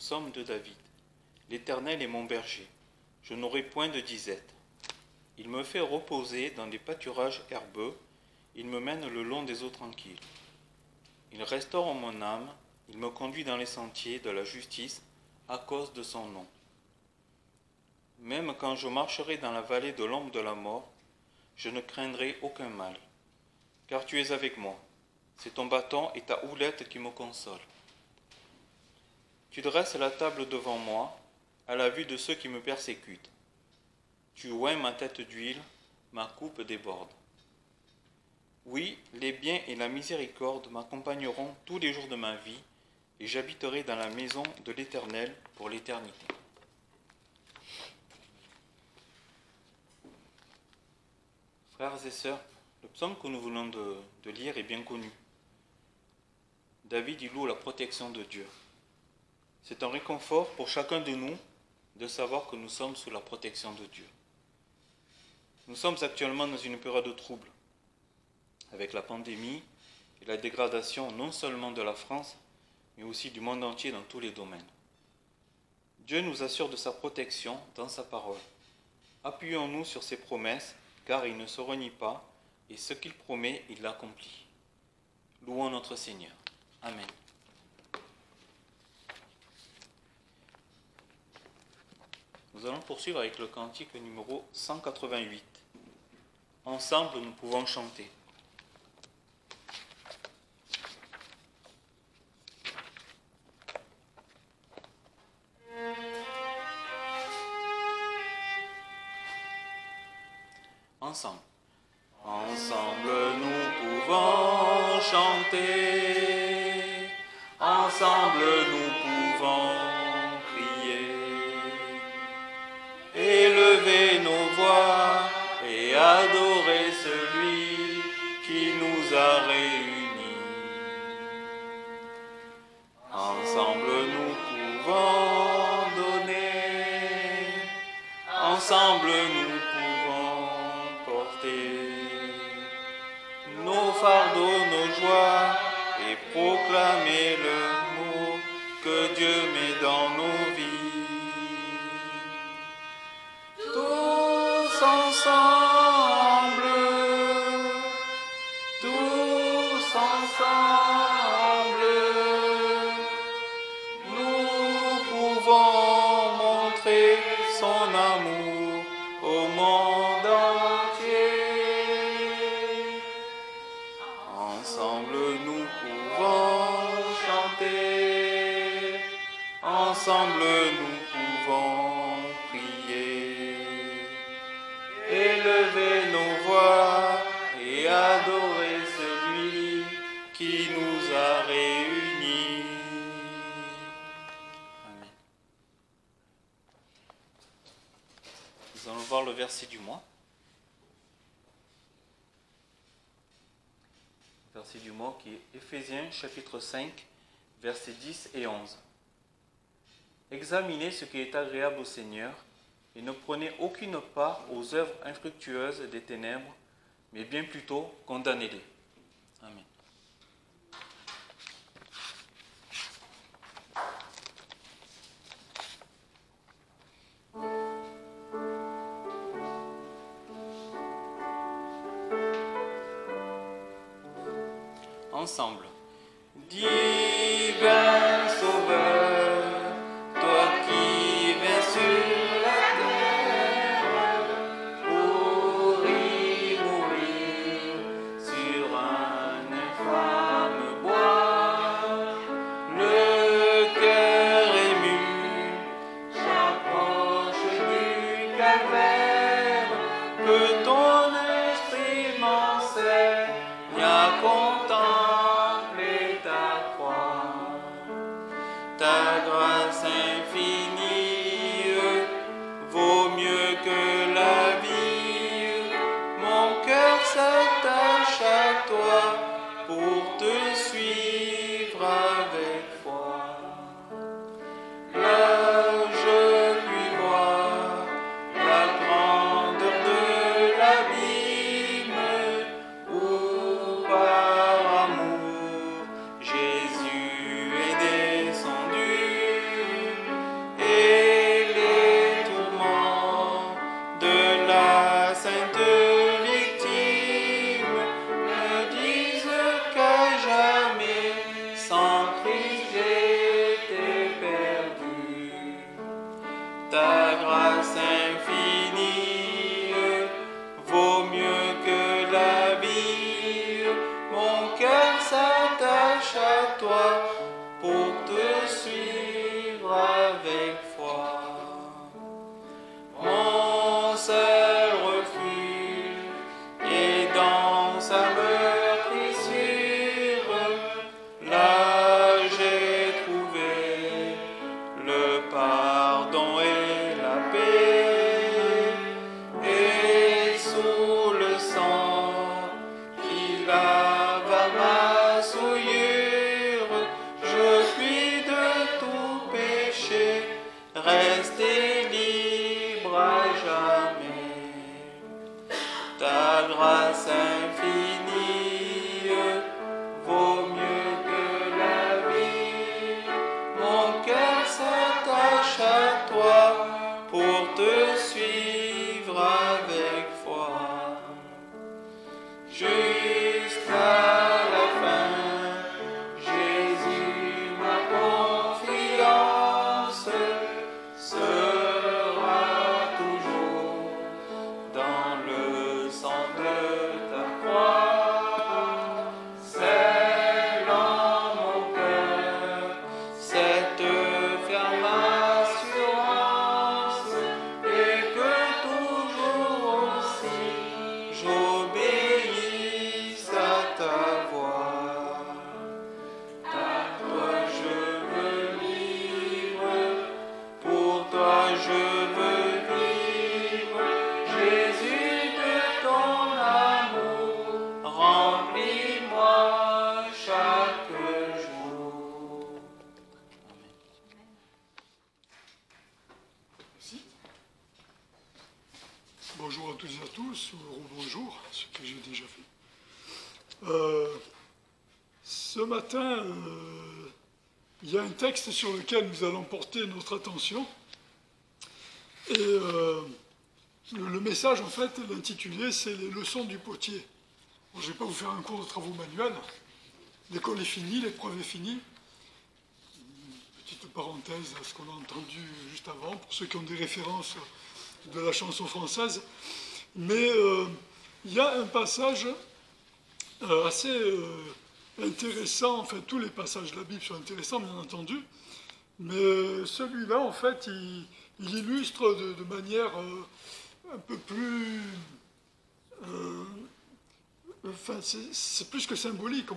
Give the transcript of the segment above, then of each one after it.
Psaume de David. L'Éternel est mon berger, je n'aurai point de disette. Il me fait reposer dans des pâturages herbeux, il me mène le long des eaux tranquilles. Il restaure mon âme, il me conduit dans les sentiers de la justice à cause de son nom. Même quand je marcherai dans la vallée de l'ombre de la mort, je ne craindrai aucun mal, car tu es avec moi. C'est ton bâton et ta houlette qui me consolent. Tu dresses la table devant moi, à la vue de ceux qui me persécutent. Tu oins ma tête d'huile, ma coupe déborde. Oui, les biens et la miséricorde m'accompagneront tous les jours de ma vie, et j'habiterai dans la maison de l'Éternel pour l'éternité. Frères et sœurs, le psaume que nous venons de lire est bien connu. David y loue la protection de Dieu. C'est un réconfort pour chacun de nous de savoir que nous sommes sous la protection de Dieu. Nous sommes actuellement dans une période de trouble, avec la pandémie et la dégradation non seulement de la France, mais aussi du monde entier dans tous les domaines. Dieu nous assure de sa protection dans sa parole. Appuyons-nous sur ses promesses, car il ne se renie pas, et ce qu'il promet, il l'accomplit. Louons notre Seigneur. Amen. Nous allons poursuivre avec le cantique numéro 188. Ensemble, nous pouvons chanter. Ensemble. Ensemble, nous pouvons chanter. Ensemble, nous pouvons élever nos voix et adorer celui qui nous a réunis. Ensemble nous pouvons donner, ensemble nous pouvons porter nos fardeaux, nos joies et proclamer le mot que Dieu met dans nos vies. Ensemble, tous ensemble, nous pouvons montrer son amour au monde entier. Ensemble, nous pouvons chanter, ensemble, nous pouvons élever nos voix et adorer celui qui nous a réunis. Amen. Nous allons voir le verset du mois. Le verset du mois qui est Éphésiens chapitre 5, versets 10 et 11. Examinez ce qui est agréable au Seigneur, et ne prenez aucune part aux œuvres infructueuses des ténèbres, mais bien plutôt condamnez-les. Amen. Ensemble. Divin Sauveur, toi qui viens sur pour te suivre avec foi. Là je puis voir la grandeur de la Ta grâce infinie vaut mieux que la vie. Mon cœur s'attache à toi pour te suivre avec foi. Mon seul refuge est dans sa meurtrissure. Là j'ai trouvé le pardon et la paix. Et sous le sang qui lava ma souillure, je fuis de tout péché, rester libre à jamais. Ta grâce infinie vaut mieux que la vie. Mon cœur s'attache à toi pour te suivre avec foi. Jusqu'à la fin, Jésus, ma confiance sera toujours dans le sang de ta croix. C'est dans mon cœur cette ferme assurance, et que toujours aussi j'obéisse à ta voix. À toi je veux vivre, pour toi je veux vivre. Jésus, de ton amour, remplis-moi chaque jour. Merci. Bonjour à toutes et à tous, ou bonjour, ce que j'ai déjà fait. Ce matin, il y a un texte sur lequel nous allons porter notre attention. Et le message, en fait, l'intitulé, c'est les leçons du potier. Bon, je ne vais pas vous faire un cours de travaux manuels. L'école est finie, l'épreuve est finie. Petite parenthèse à ce qu'on a entendu juste avant, pour ceux qui ont des références de la chanson française. Mais il y a un passage assez intéressant, enfin tous les passages de la Bible sont intéressants, bien entendu, mais celui-là, en fait, il illustre de manière un peu plus... enfin, c'est plus que symbolique.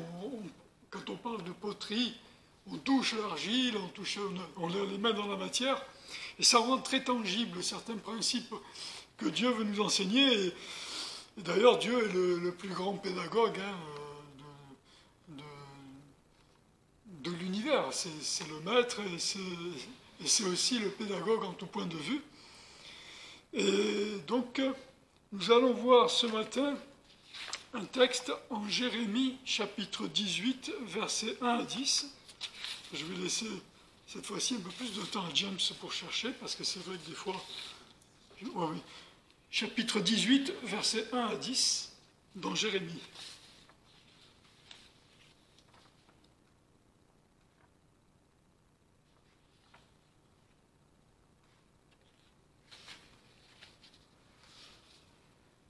Quand on parle de poterie, on touche l'argile, on a les mains dans la matière, et ça rend très tangible certains principes que Dieu veut nous enseigner. Et d'ailleurs, Dieu est le plus grand pédagogue de l'univers. C'est le maître et c'est aussi le pédagogue en tout point de vue. Et donc, nous allons voir ce matin un texte en Jérémie, chapitre 18, versets 1 à 10. Je vais laisser cette fois-ci un peu plus de temps à James pour chercher, parce que c'est vrai que des fois... oui. Chapitre 18, versets 1 à 10, dans Jérémie.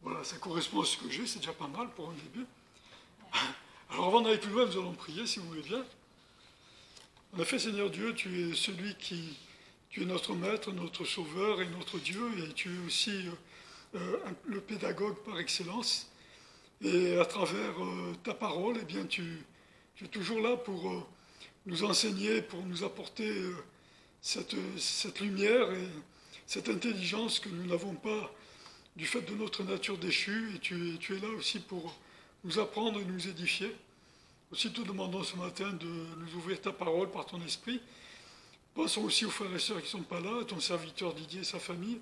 Voilà, ça correspond à ce que j'ai, c'est déjà pas mal pour un début. Alors avant d'aller plus loin, nous allons prier, si vous voulez bien. En effet, Seigneur Dieu, tu es celui qui... Tu es notre Maître, notre Sauveur et notre Dieu, et tu es aussi le pédagogue par excellence. Et à travers ta parole, eh bien, tu es toujours là pour nous enseigner, pour nous apporter cette lumière et cette intelligence que nous n'avons pas du fait de notre nature déchue. Et tu es là aussi pour nous apprendre et nous édifier. Aussi, te demandons ce matin de nous ouvrir ta parole par ton esprit. Pensons aussi aux frères et sœurs qui ne sont pas là, à ton serviteur Didier et sa famille.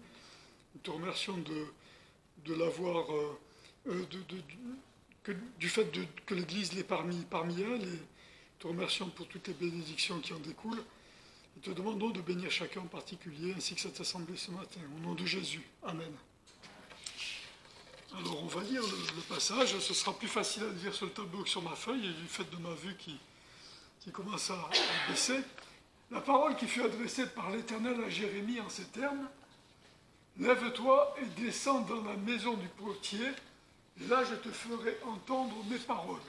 Nous te remercions de l'avoir, du fait que l'Église l'ait parmi elles, et te remercions pour toutes les bénédictions qui en découlent. Et te demandons de bénir chacun en particulier, ainsi que cette assemblée ce matin. Au nom de Jésus. Amen. Alors on va lire le passage. Ce sera plus facile à lire sur le tableau que sur ma feuille, et du fait de ma vue qui commence à baisser. La parole qui fut adressée par l'Éternel à Jérémie en ces termes, lève-toi et descends dans la maison du potier, et là je te ferai entendre mes paroles.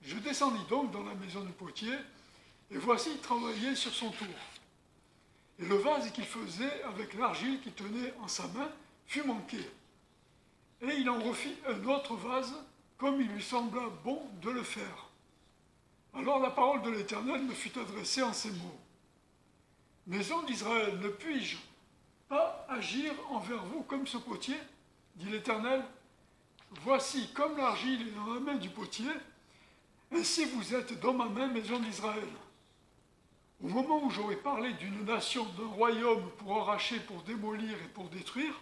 Je descendis donc dans la maison du potier, et voici il travaillait sur son tour. Et le vase qu'il faisait avec l'argile qu'il tenait en sa main fut manqué. Et il en refit un autre vase, comme il lui sembla bon de le faire. Alors la parole de l'Éternel me fut adressée en ces mots. Maison d'Israël, ne puis-je pas agir envers vous comme ce potier, dit l'Éternel. Voici, comme l'argile est dans la main du potier, ainsi vous êtes dans ma main, maison d'Israël. Au moment où j'aurai parlé d'une nation, d'un royaume pour arracher, pour démolir et pour détruire,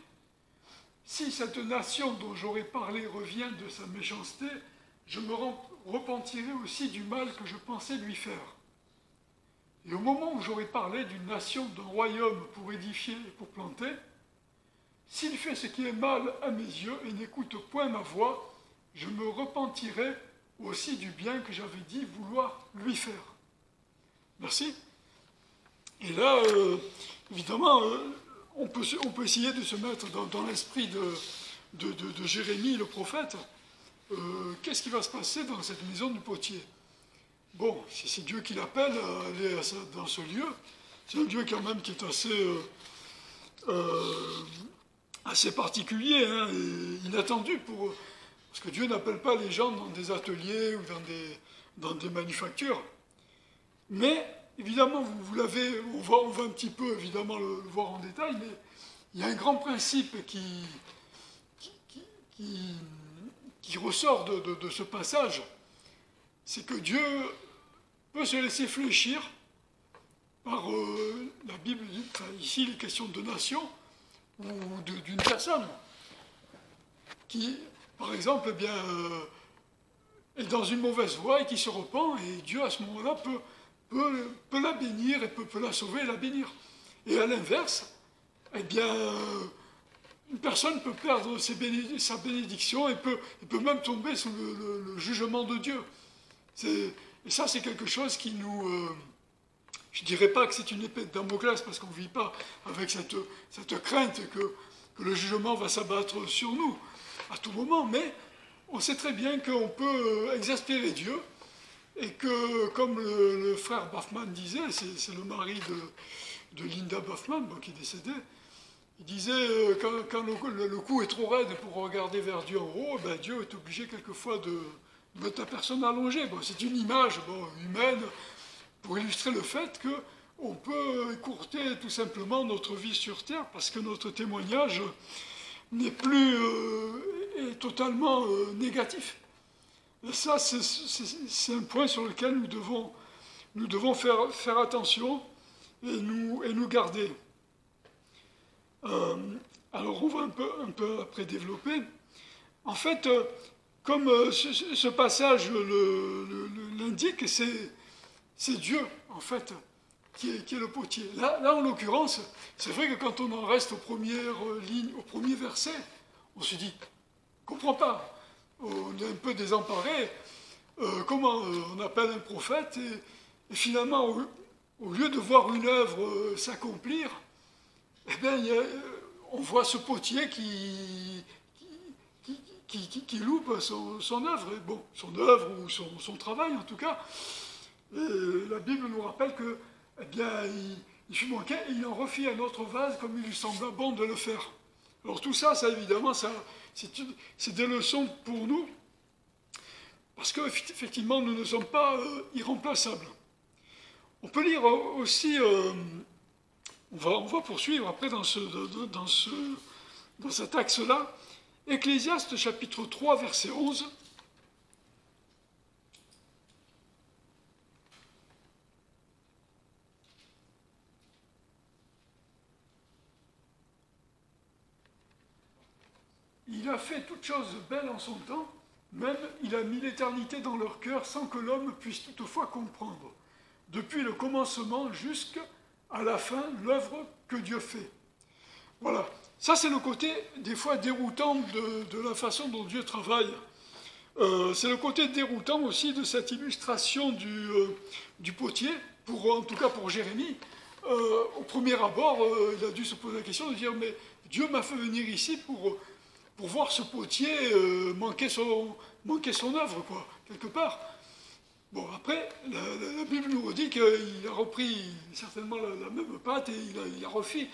si cette nation dont j'aurai parlé revient de sa méchanceté, je me repentirai aussi du mal que je pensais lui faire. Et au moment où j'aurai parlé d'une nation, d'un royaume pour édifier et pour planter, s'il fait ce qui est mal à mes yeux et n'écoute point ma voix, je me repentirai aussi du bien que j'avais dit vouloir lui faire. Merci. Et là, évidemment, on peut essayer de se mettre dans l'esprit de Jérémie, le prophète. Qu'est-ce qui va se passer dans cette maison du potier? Bon, c'est Dieu qui l'appelle à aller dans ce lieu. C'est un Dieu quand même qui est assez particulier, hein, et inattendu, parce que Dieu n'appelle pas les gens dans des ateliers ou dans des manufactures. Mais, évidemment, vous l'avez, on va un petit peu, évidemment, le voir en détail, mais il y a un grand principe qui ressort de ce passage, c'est que Dieu peut se laisser fléchir par la Bible, ici il est question de nation, ou d'une personne, qui, par exemple, eh bien, est dans une mauvaise voie et qui se repent, et Dieu, à ce moment-là, peut la bénir et peut la sauver et la bénir. Et à l'inverse, eh bien, une personne peut perdre sa bénédiction et peut même tomber sous le jugement de Dieu. Et ça, c'est quelque chose qui nous... je ne dirais pas que c'est une épée de Damoclès, parce qu'on ne vit pas avec cette crainte que le jugement va s'abattre sur nous à tout moment, mais on sait très bien qu'on peut exaspérer Dieu, et que, comme le frère Baughman disait, c'est le mari de Linda Baughman, qui est décédée, il disait, quand le cou est trop raide pour regarder vers Dieu en haut, ben Dieu est obligé quelquefois de mettre la personne allongée. Bon, c'est une image humaine pour illustrer le fait qu'on peut écourter tout simplement notre vie sur Terre, parce que notre témoignage n'est plus est totalement négatif. Et ça, c'est un point sur lequel nous devons faire attention et nous garder. Alors on va un peu après développer. En fait, comme ce passage l'indique, c'est Dieu, en fait, qui est le potier. Là, en l'occurrence, c'est vrai que quand on en reste aux premières lignes, au premier verset, on se dit, on ne comprend pas. On est un peu désemparé. Comment on appelle un prophète et finalement, au lieu de voir une œuvre s'accomplir, eh bien, on voit ce potier qui loupe son œuvre, bon, son œuvre ou son travail en tout cas. Et la Bible nous rappelle que, eh bien, il fut manqué et il en refit un autre vase comme il lui sembla bon de le faire. Alors tout ça, évidemment, c'est des leçons pour nous, parce qu'effectivement, nous ne sommes pas irremplaçables. On peut lire aussi, on va poursuivre après dans cet axe-là, Ecclésiaste chapitre 3, verset 11. Il a fait toutes choses belles en son temps, même il a mis l'éternité dans leur cœur sans que l'homme puisse toutefois comprendre, depuis le commencement jusqu'à la fin, l'œuvre que Dieu fait. Voilà, ça c'est le côté des fois déroutant de la façon dont Dieu travaille. C'est le côté déroutant aussi de cette illustration du potier, en tout cas pour Jérémie. au premier abord, il a dû se poser la question de dire, mais Dieu m'a fait venir ici pour voir ce potier manquer son œuvre, quoi, quelque part. Bon, après, la Bible nous redit qu'il a repris certainement la même pâte et il a refait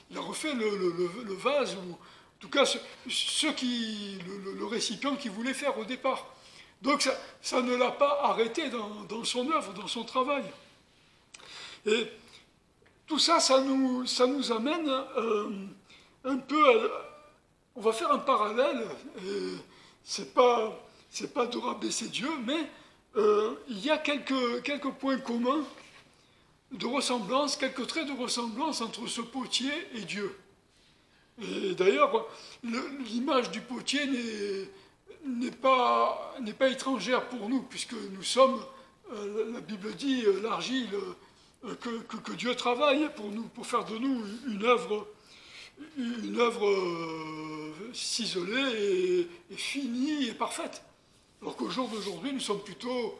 le vase, ou en tout cas le récipient qu'il voulait faire au départ. Donc ça ne l'a pas arrêté dans son œuvre, dans son travail. Et tout ça, ça nous amène un peu on va faire un parallèle, c'est pas de rabaisser Dieu, mais il y a quelques points communs de ressemblance, quelques traits de ressemblance entre ce potier et Dieu. Et d'ailleurs, l'image du potier n'est pas étrangère pour nous, puisque nous sommes, la Bible dit, l'argile que Dieu travaille pour faire de nous une œuvre ciselée et finie et parfaite. Alors qu'au jour d'aujourd'hui, nous sommes plutôt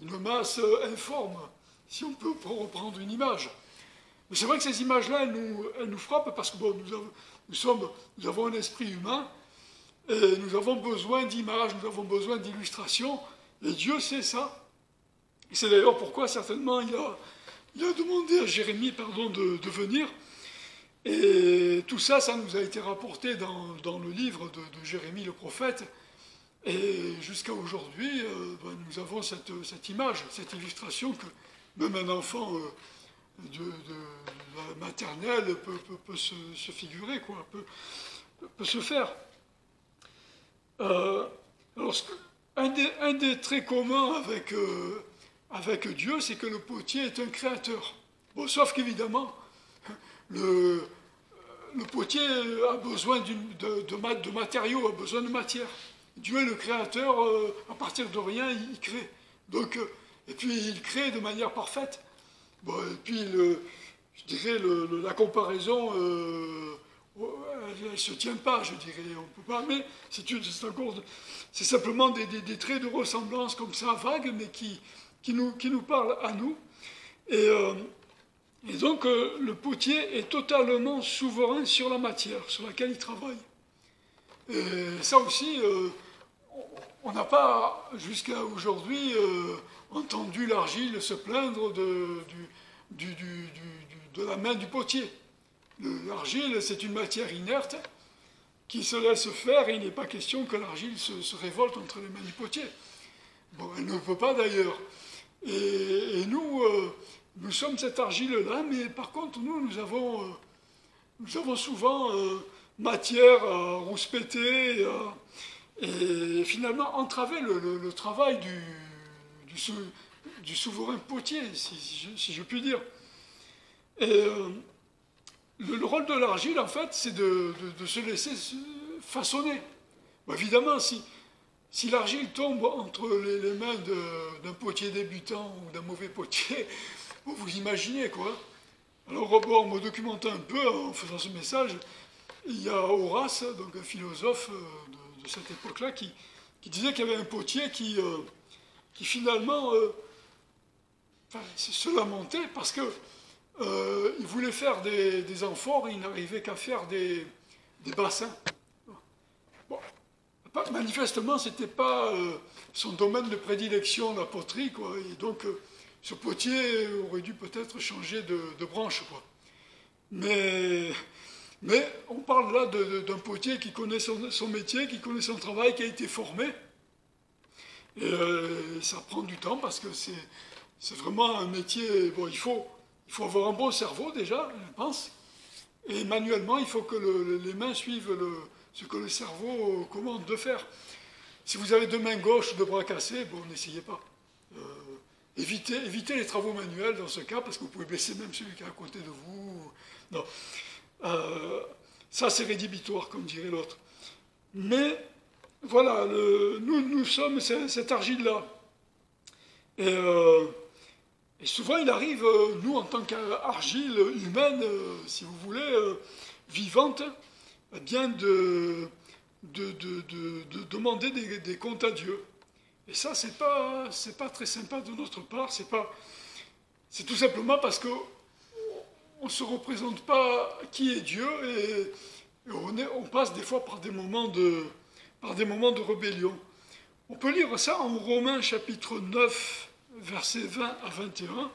une masse informe, si on peut reprendre une image. Mais c'est vrai que ces images-là, elles nous frappent parce que bon, nous avons un esprit humain et nous avons besoin d'images, nous avons besoin d'illustrations, et Dieu sait ça. Et c'est d'ailleurs pourquoi certainement il a demandé à Jérémie de venir. Et tout ça, ça nous a été rapporté dans le livre de Jérémie le prophète. Et jusqu'à aujourd'hui, nous avons cette image, cette illustration que même un enfant de la maternelle peut se figurer, quoi, peut se faire. Alors, un des traits communs avec Dieu, c'est que le potier est un créateur. Bon, sauf qu'évidemment, le potier a besoin de matériaux, a besoin de matière. Dieu est le créateur, à partir de rien, il crée. Donc, et puis il crée de manière parfaite. Bon, et puis, je dirais, la comparaison, elle ne se tient pas, je dirais, on peut pas, mais c'est simplement des traits de ressemblance comme ça, vagues, mais qui nous parlent à nous. Et donc, le potier est totalement souverain sur la matière sur laquelle il travaille. Et ça aussi, on n'a pas, jusqu'à aujourd'hui, entendu l'argile se plaindre de la main du potier. L'argile, c'est une matière inerte qui se laisse faire, et il n'est pas question que l'argile se révolte entre les mains du potier. Bon, elle ne peut pas d'ailleurs. Et nous sommes cette argile-là, mais par contre, nous avons souvent matière à rouspéter et finalement entraver le travail du souverain potier, si je puis dire. Et le rôle de l'argile, en fait, c'est de se laisser façonner. Bon, évidemment, si l'argile tombe entre les mains d'un potier débutant ou d'un mauvais potier, vous imaginez, quoi. Alors, bon, en me documentant un peu, en faisant ce message, il y a Horace, donc un philosophe de cette époque-là, qui disait qu'il y avait un potier qui finalement se lamentait parce que il voulait faire des amphores, il n'arrivait qu'à faire des bassins. Bon, manifestement, ce n'était pas son domaine de prédilection, la poterie, quoi. Et donc, ce potier aurait dû peut-être changer de branche, quoi. Mais on parle là d'un potier qui connaît son métier, qui connaît son travail, qui a été formé. Et ça prend du temps parce que c'est vraiment un métier. Bon, il faut avoir un bon cerveau déjà, je pense. Et manuellement, il faut que les mains suivent ce que le cerveau commande de faire. Si vous avez deux mains gauches, deux bras cassés, bon, n'essayez pas. Évitez les travaux manuels dans ce cas, parce que vous pouvez blesser même celui qui est à côté de vous. Non. Ça, c'est rédhibitoire, comme dirait l'autre. Mais, voilà, nous sommes cette argile-là. Et souvent, il arrive, nous, en tant qu'argile humaine, si vous voulez, vivante, eh bien de demander des comptes à Dieu. Et ça, c'est pas très sympa de notre part, c'est pas C'est tout simplement parce qu'on ne se représente pas qui est Dieu et on passe des fois par des moments de rébellion. On peut lire ça en Romains chapitre 9, versets 20 à 21.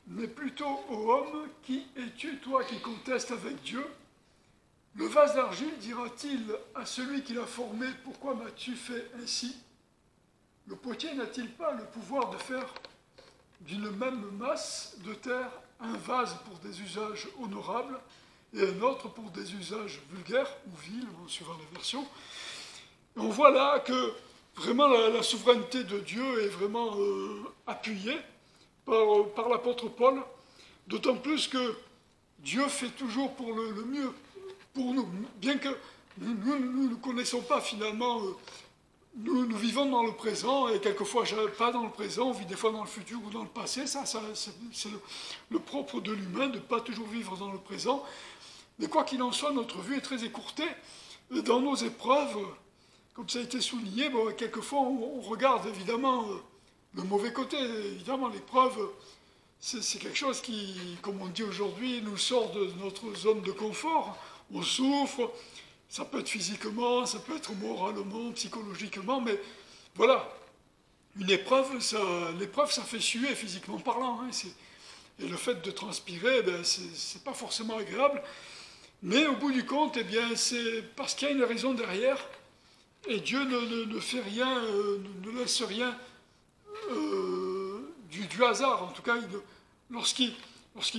Mais plutôt ô homme, qui es-tu, toi, qui contestes avec Dieu? Le vase d'argile dira-t-il à celui qui l'a formé, pourquoi m'as-tu fait ainsi? Le potier n'a-t-il pas le pouvoir de faire d'une même masse de terre un vase pour des usages honorables et un autre pour des usages vulgaires ou vils, suivant les versions? Et on voit là que vraiment la souveraineté de Dieu est vraiment appuyée par l'apôtre Paul, d'autant plus que Dieu fait toujours pour le mieux pour nous, bien que nous ne connaissons pas finalement, nous vivons dans le présent, et quelquefois pas dans le présent, on vit des fois dans le futur ou dans le passé, c'est le propre de l'humain, de ne pas toujours vivre dans le présent, mais quoi qu'il en soit, notre vue est très écourtée, et dans nos épreuves, comme ça a été souligné, quelquefois on regarde évidemment le mauvais côté, évidemment l'épreuve, c'est quelque chose qui, comme on dit aujourd'hui, nous sort de notre zone de confort. On souffre, ça peut être physiquement, ça peut être moralement, psychologiquement, mais voilà, une épreuve, l'épreuve, ça fait suer physiquement parlant. Hein, et le fait de transpirer, c'est pas forcément agréable, mais au bout du compte, eh bien, c'est parce qu'il y a une raison derrière, et Dieu ne fait rien, ne laisse rien du hasard. En tout cas, lorsqu'il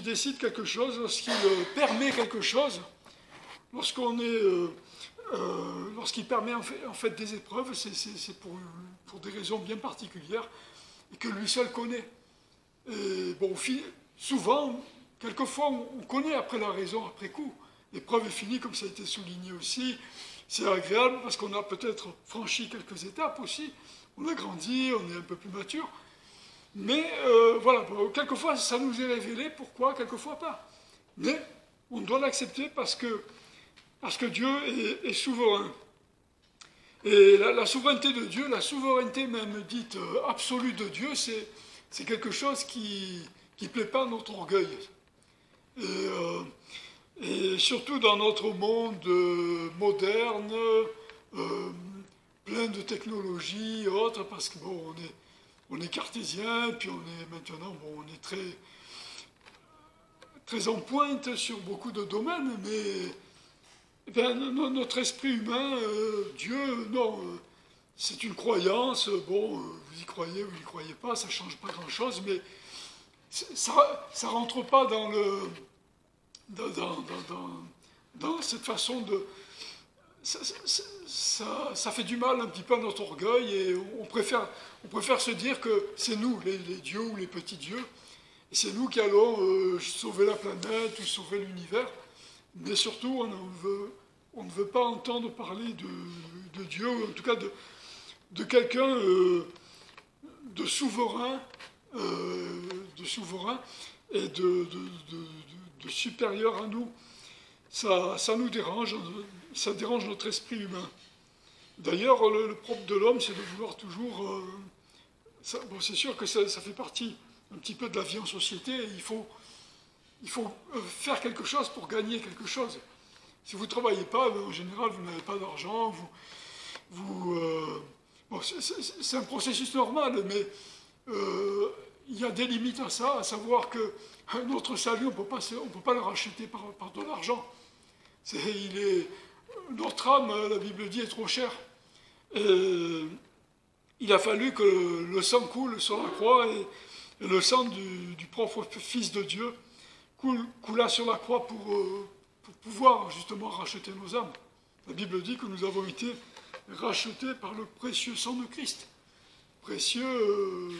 décide quelque chose, lorsqu'il permet quelque chose, lorsqu'il permet en fait des épreuves, c'est pour des raisons bien particulières et que lui seul connaît. Et bon, souvent, quelquefois, on connaît après la raison, après coup. L'épreuve est finie, comme ça a été souligné aussi. C'est agréable parce qu'on a peut-être franchi quelques étapes aussi. On a grandi, on est un peu plus mature. Mais voilà, quelquefois, ça nous est révélé. Pourquoi? Quelquefois pas. Mais on doit l'accepter parce que Dieu est souverain. Et la souveraineté de Dieu, la souveraineté même dite absolue de Dieu, c'est quelque chose qui ne plaît pas à notre orgueil. Et surtout dans notre monde moderne, plein de technologies et autres, parce que bon, on est cartésien, puis on est maintenant, bon, on est très en pointe sur beaucoup de domaines, mais eh bien, notre esprit humain, Dieu, non, c'est une croyance, bon, vous y croyez, vous n'y croyez pas, ça ne change pas grand-chose, mais ça ne rentre pas dans cette façon de... Ça fait du mal un petit peu à notre orgueil, et on préfère se dire que c'est nous, les dieux ou les petits dieux, et c'est nous qui allons sauver la planète ou sauver l'univers. Mais surtout, on ne veut pas entendre parler de Dieu, ou en tout cas de quelqu'un de souverain et de supérieur à nous. Ça nous dérange, ça dérange notre esprit humain. D'ailleurs, le propre de l'homme, c'est de vouloir toujours... bon, c'est sûr que ça fait partie un petit peu de la vie en société, et il faut faire quelque chose pour gagner quelque chose. Si vous ne travaillez pas, en général, vous n'avez pas d'argent. Bon, c'est un processus normal, mais il y a des limites à ça, à savoir que notre salut, on ne peut pas le racheter par de l'argent. Notre âme, la Bible dit, est trop chère. Et il a fallu que le sang coule sur la croix, et le sang du propre Fils de Dieu coula sur la croix pour pouvoir justement racheter nos âmes. La Bible dit que nous avons été rachetés par le précieux sang de Christ. Précieux,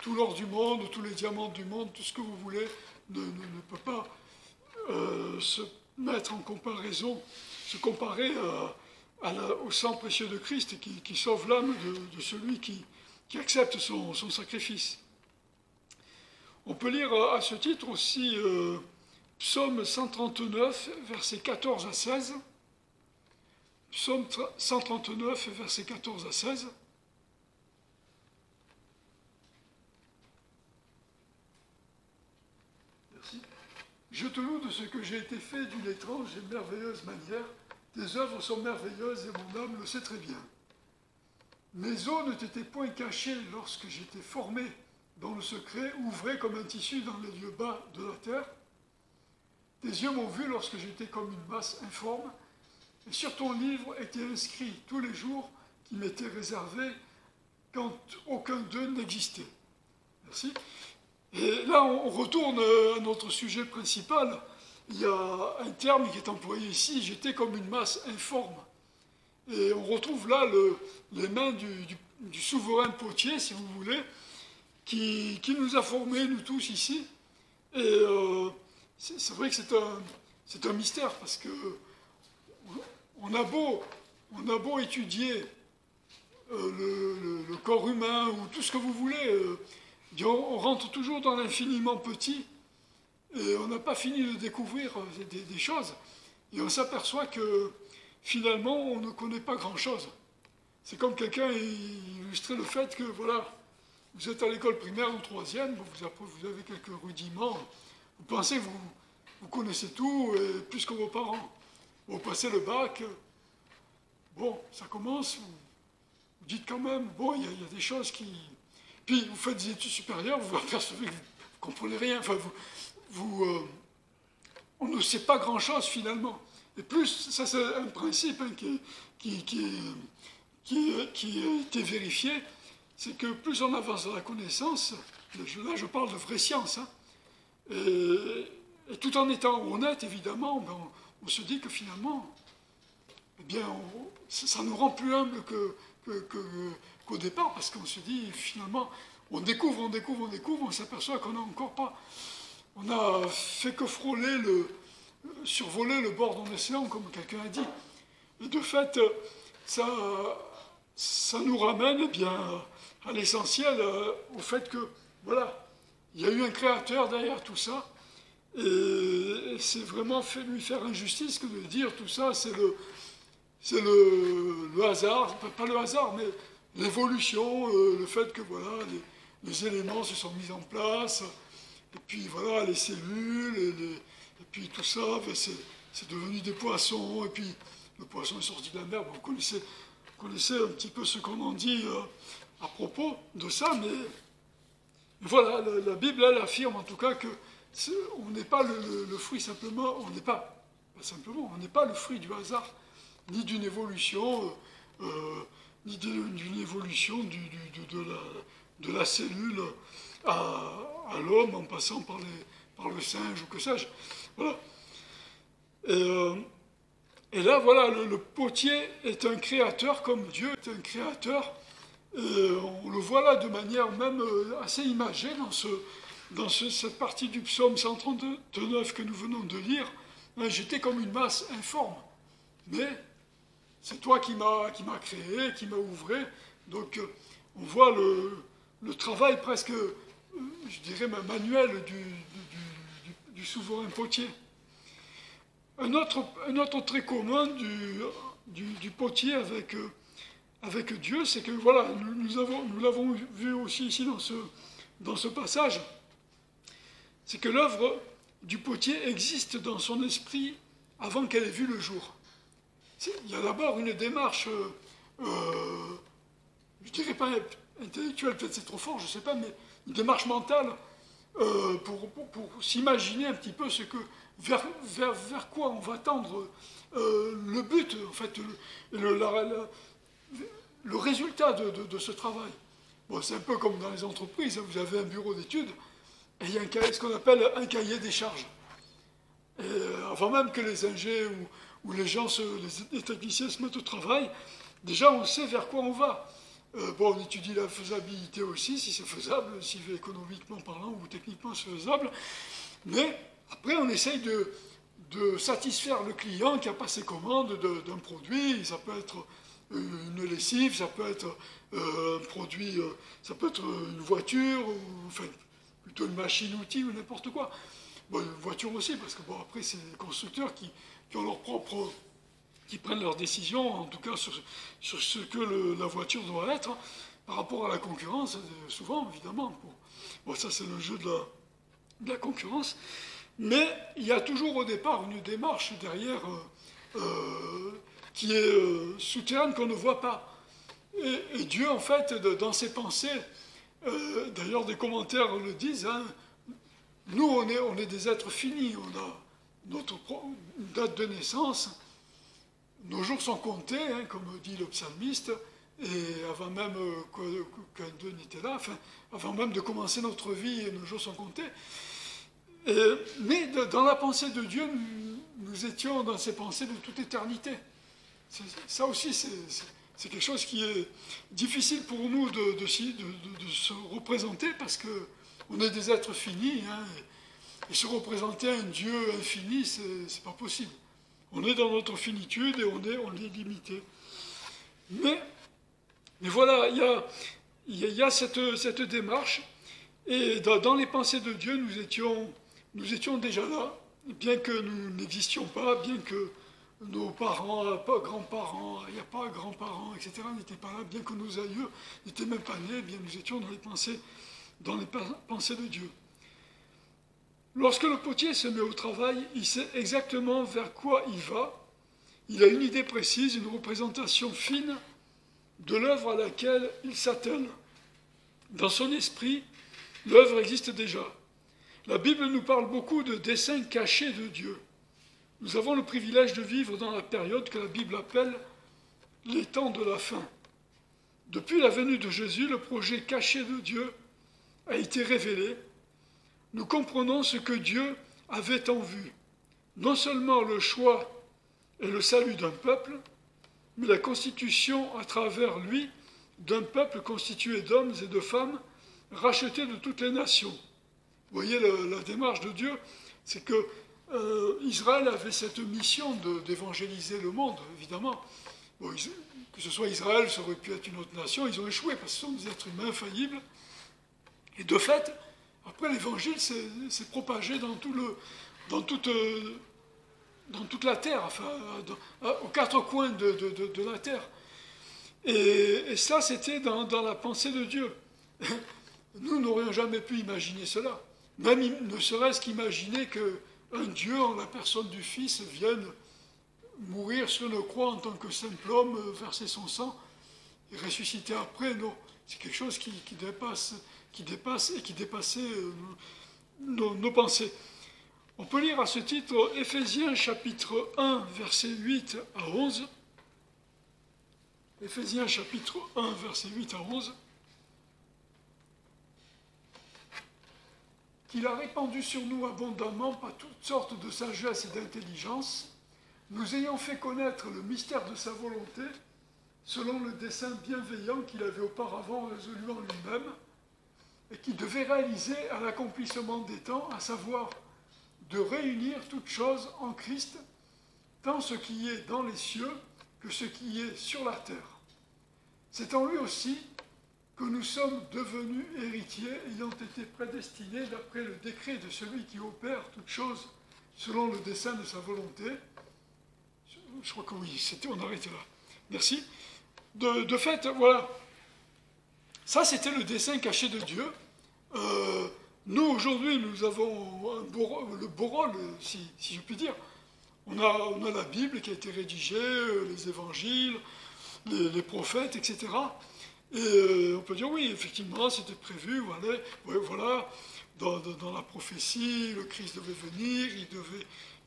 tout l'or du monde, tous les diamants du monde, tout ce que vous voulez, ne peut pas se mettre en comparaison, se comparer au sang précieux de Christ qui sauve l'âme de celui qui accepte son sacrifice. On peut lire à ce titre aussi Psaume 139, versets 14 à 16. psaume 139, versets 14 à 16. Merci. Je te loue de ce que j'ai été fait d'une étrange et merveilleuse manière. Tes œuvres sont merveilleuses et mon âme le sait très bien. Mes os ne t'étaient point cachés lorsque j'étais formé dans le secret, ouvré comme un tissu dans les lieux bas de la terre. Tes yeux m'ont vu lorsque j'étais comme une masse informe, et sur ton livre étaient inscrits tous les jours qui m'étaient réservés quand aucun d'eux n'existait. Merci. Et là, on retourne à notre sujet principal. Il y a un terme qui est employé ici, j'étais comme une masse informe. Et on retrouve là les mains du souverain potier, si vous voulez, qui nous a formés, nous tous ici. Et c'est vrai que c'est un mystère, parce que on a beau étudier le corps humain, ou tout ce que vous voulez, on rentre toujours dans l'infiniment petit, et on n'a pas fini de découvrir des choses, et on s'aperçoit que finalement on ne connaît pas grand-chose. C'est comme quelqu'un illustrait le fait que, voilà, vous êtes à l'école primaire ou troisième, vous avez quelques rudiments, vous pensez que vous connaissez tout, et plus que vos parents. Vous passez le bac, bon, ça commence, vous dites quand même, bon, il y a des choses qui... Puis vous faites des études supérieures, vous vous apercevez que vous ne comprenez rien, enfin, on ne sait pas grand-chose finalement. Et plus, ça c'est un principe hein, qui a été vérifié, c'est que plus on avance dans la connaissance, là je parle de vraie science, hein, et tout en étant honnête évidemment, ben, on se dit que finalement, eh bien, ça nous rend plus humbles qu'au départ, parce qu'on se dit finalement, on découvre, on s'aperçoit qu'on n'a encore pas, on a fait que survoler le bord d'un océan, comme quelqu'un a dit. Et de fait, ça nous ramène eh bien, à l'essentiel, au fait que, voilà, il y a eu un créateur derrière tout ça, et c'est vraiment lui faire injustice que de dire tout ça, c'est le hasard, pas le hasard, mais l'évolution, le fait que voilà, les éléments se sont mis en place, et puis voilà, les cellules, et puis tout ça, ben, c'est devenu des poissons, et puis le poisson est sorti de la mer, vous connaissez un petit peu ce qu'on en dit à propos de ça, mais voilà, la Bible, elle affirme en tout cas que on n'est pas le fruit simplement, on n'est pas le fruit du hasard, ni d'une évolution, ni d'une évolution de la cellule à l'homme en passant par le singe ou que sais-je. Voilà. Et là, voilà, le potier est un créateur comme Dieu est un créateur. On le voit là de manière même assez imagée dans cette partie du psaume 139 que nous venons de lire. J'étais comme une masse informe, mais c'est toi qui m'as créé, qui m'as ouvré. Donc on voit le travail presque, je dirais, manuel du souverain potier. Un autre trait commun du potier avec Dieu, c'est que voilà, nous l'avons vu aussi ici dans ce passage, c'est que l'œuvre du potier existe dans son esprit avant qu'elle ait vu le jour. Il y a d'abord une démarche, je dirais pas intellectuelle, peut-être c'est trop fort, je ne sais pas, mais une démarche mentale pour s'imaginer un petit peu vers quoi on va tendre, le but, en fait, le résultat de ce travail. Bon, c'est un peu comme dans les entreprises, vous avez un bureau d'études, et il y a ce qu'on appelle un cahier des charges. Et avant même que les ingés ou les techniciens se mettent au travail, déjà on sait vers quoi on va. On étudie la faisabilité aussi, si c'est faisable, si économiquement parlant ou techniquement c'est faisable, mais après on essaye de satisfaire le client qui a passé commande d'un produit. Ça peut être une lessive, ça peut être un produit, ça peut être une voiture, ou enfin, plutôt une machine-outil ou n'importe quoi. Bon, une voiture aussi, parce que bon, après c'est les constructeurs qui ont qui prennent leurs décisions, en tout cas sur ce que la voiture doit être, par rapport à la concurrence, souvent, évidemment. Bon, ça c'est le jeu de la concurrence. Mais il y a toujours au départ une démarche derrière qui est souterraine, qu'on ne voit pas. Et Dieu, en fait, dans ses pensées, d'ailleurs des commentaires le disent, hein, nous on est des êtres finis, on a notre date de naissance, nos jours sont comptés, hein, comme dit le psalmiste, et avant même qu'un Dieu n'était là, enfin, avant même de commencer notre vie, nos jours sont comptés. Mais dans la pensée de Dieu, nous étions dans ses pensées de toute éternité. Ça aussi, c'est quelque chose qui est difficile pour nous de se représenter, parce qu'on est des êtres finis, hein, et se représenter un Dieu infini, c'est pas possible. On est dans notre finitude et on est limité. Mais voilà, il y a cette démarche, et dans les pensées de Dieu, nous étions déjà là, bien que nous n'existions pas, bien que nos parents, pas grands-parents, il n'y a pas grands-parents, etc., n'étaient pas là, bien que nos aïeux n'étaient même pas nés, bien nous étions dans les pensées de Dieu. Lorsque le potier se met au travail, il sait exactement vers quoi il va. Il a une idée précise, une représentation fine de l'œuvre à laquelle il s'attelle. Dans son esprit, l'œuvre existe déjà. La Bible nous parle beaucoup de desseins cachés de Dieu. Nous avons le privilège de vivre dans la période que la Bible appelle les temps de la fin. Depuis la venue de Jésus, le projet caché de Dieu a été révélé. Nous comprenons ce que Dieu avait en vue. Non seulement le choix et le salut d'un peuple, mais la constitution à travers lui d'un peuple constitué d'hommes et de femmes rachetés de toutes les nations. Vous voyez la démarche de Dieu, c'est que Israël avait cette mission d'évangéliser le monde, évidemment. Bon, que ce soit Israël, ça aurait pu être une autre nation, ils ont échoué parce que ce sont des êtres humains faillibles. Et de fait, après l'évangile s'est propagé dans toute la terre, enfin, aux quatre coins de la terre. Et ça, c'était dans la pensée de Dieu. Nous n'aurions jamais pu imaginer cela. Même ne serait-ce qu'imaginer qu'un Dieu, en la personne du Fils, vienne mourir sur une croix en tant que simple homme, verser son sang et ressusciter après. Non, c'est quelque chose qui dépasse et qui dépassait nos pensées. On peut lire à ce titre Éphésiens chapitre 1, versets 8 à 11. Éphésiens chapitre 1, versets 8 à 11. Qu'il a répandu sur nous abondamment par toutes sortes de sagesse et d'intelligence, nous ayant fait connaître le mystère de sa volonté, selon le dessein bienveillant qu'il avait auparavant résolu en lui-même, et qui devait réaliser à l'accomplissement des temps, à savoir de réunir toutes choses en Christ, tant ce qui est dans les cieux que ce qui est sur la terre. C'est en lui aussi que nous sommes devenus héritiers, ayant été prédestinés d'après le décret de celui qui opère toutes choses selon le dessein de sa volonté. Je crois que oui, on arrêtait là. Merci. De fait, voilà. Ça, c'était le dessein caché de Dieu. Nous, aujourd'hui, nous avons le beau rôle, si je puis dire. On a la Bible qui a été rédigée, les évangiles, les prophètes, etc. Et on peut dire, oui, effectivement, c'était prévu, voilà, dans la prophétie, le Christ devait venir,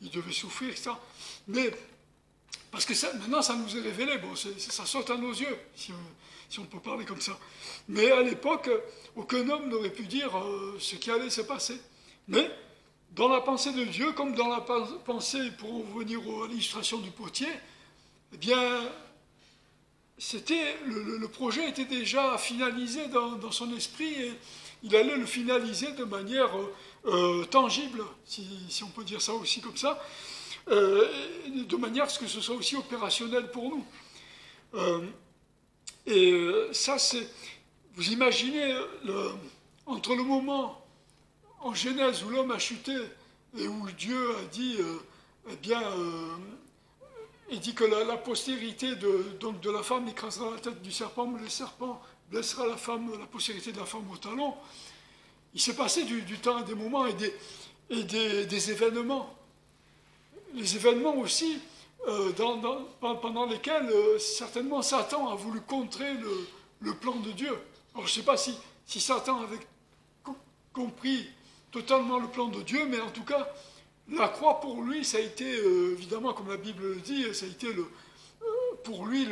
il devait souffrir, etc. Mais, parce que maintenant, ça nous est révélé, bon, ça saute à nos yeux, si on peut parler comme ça. Mais à l'époque, aucun homme n'aurait pu dire ce qui allait se passer. Mais, dans la pensée de Dieu, comme dans la pensée, pour en revenir à l'illustration du potier, eh bien, le projet était déjà finalisé dans son esprit et il allait le finaliser de manière tangible, si on peut dire ça aussi comme ça, de manière à ce que ce soit aussi opérationnel pour nous. Ça, c'est... Vous imaginez, entre le moment en Genèse où l'homme a chuté et où Dieu a dit, il dit que la postérité donc de la femme écrasera la tête du serpent, mais le serpent blessera la postérité de la femme au talon. Il s'est passé du temps, des moments et des événements. Les événements aussi pendant lesquels certainement Satan a voulu contrer le plan de Dieu. Alors je ne sais pas si Satan avait compris totalement le plan de Dieu, mais en tout cas, la croix pour lui, ça a été, évidemment, comme la Bible le dit, ça a été pour lui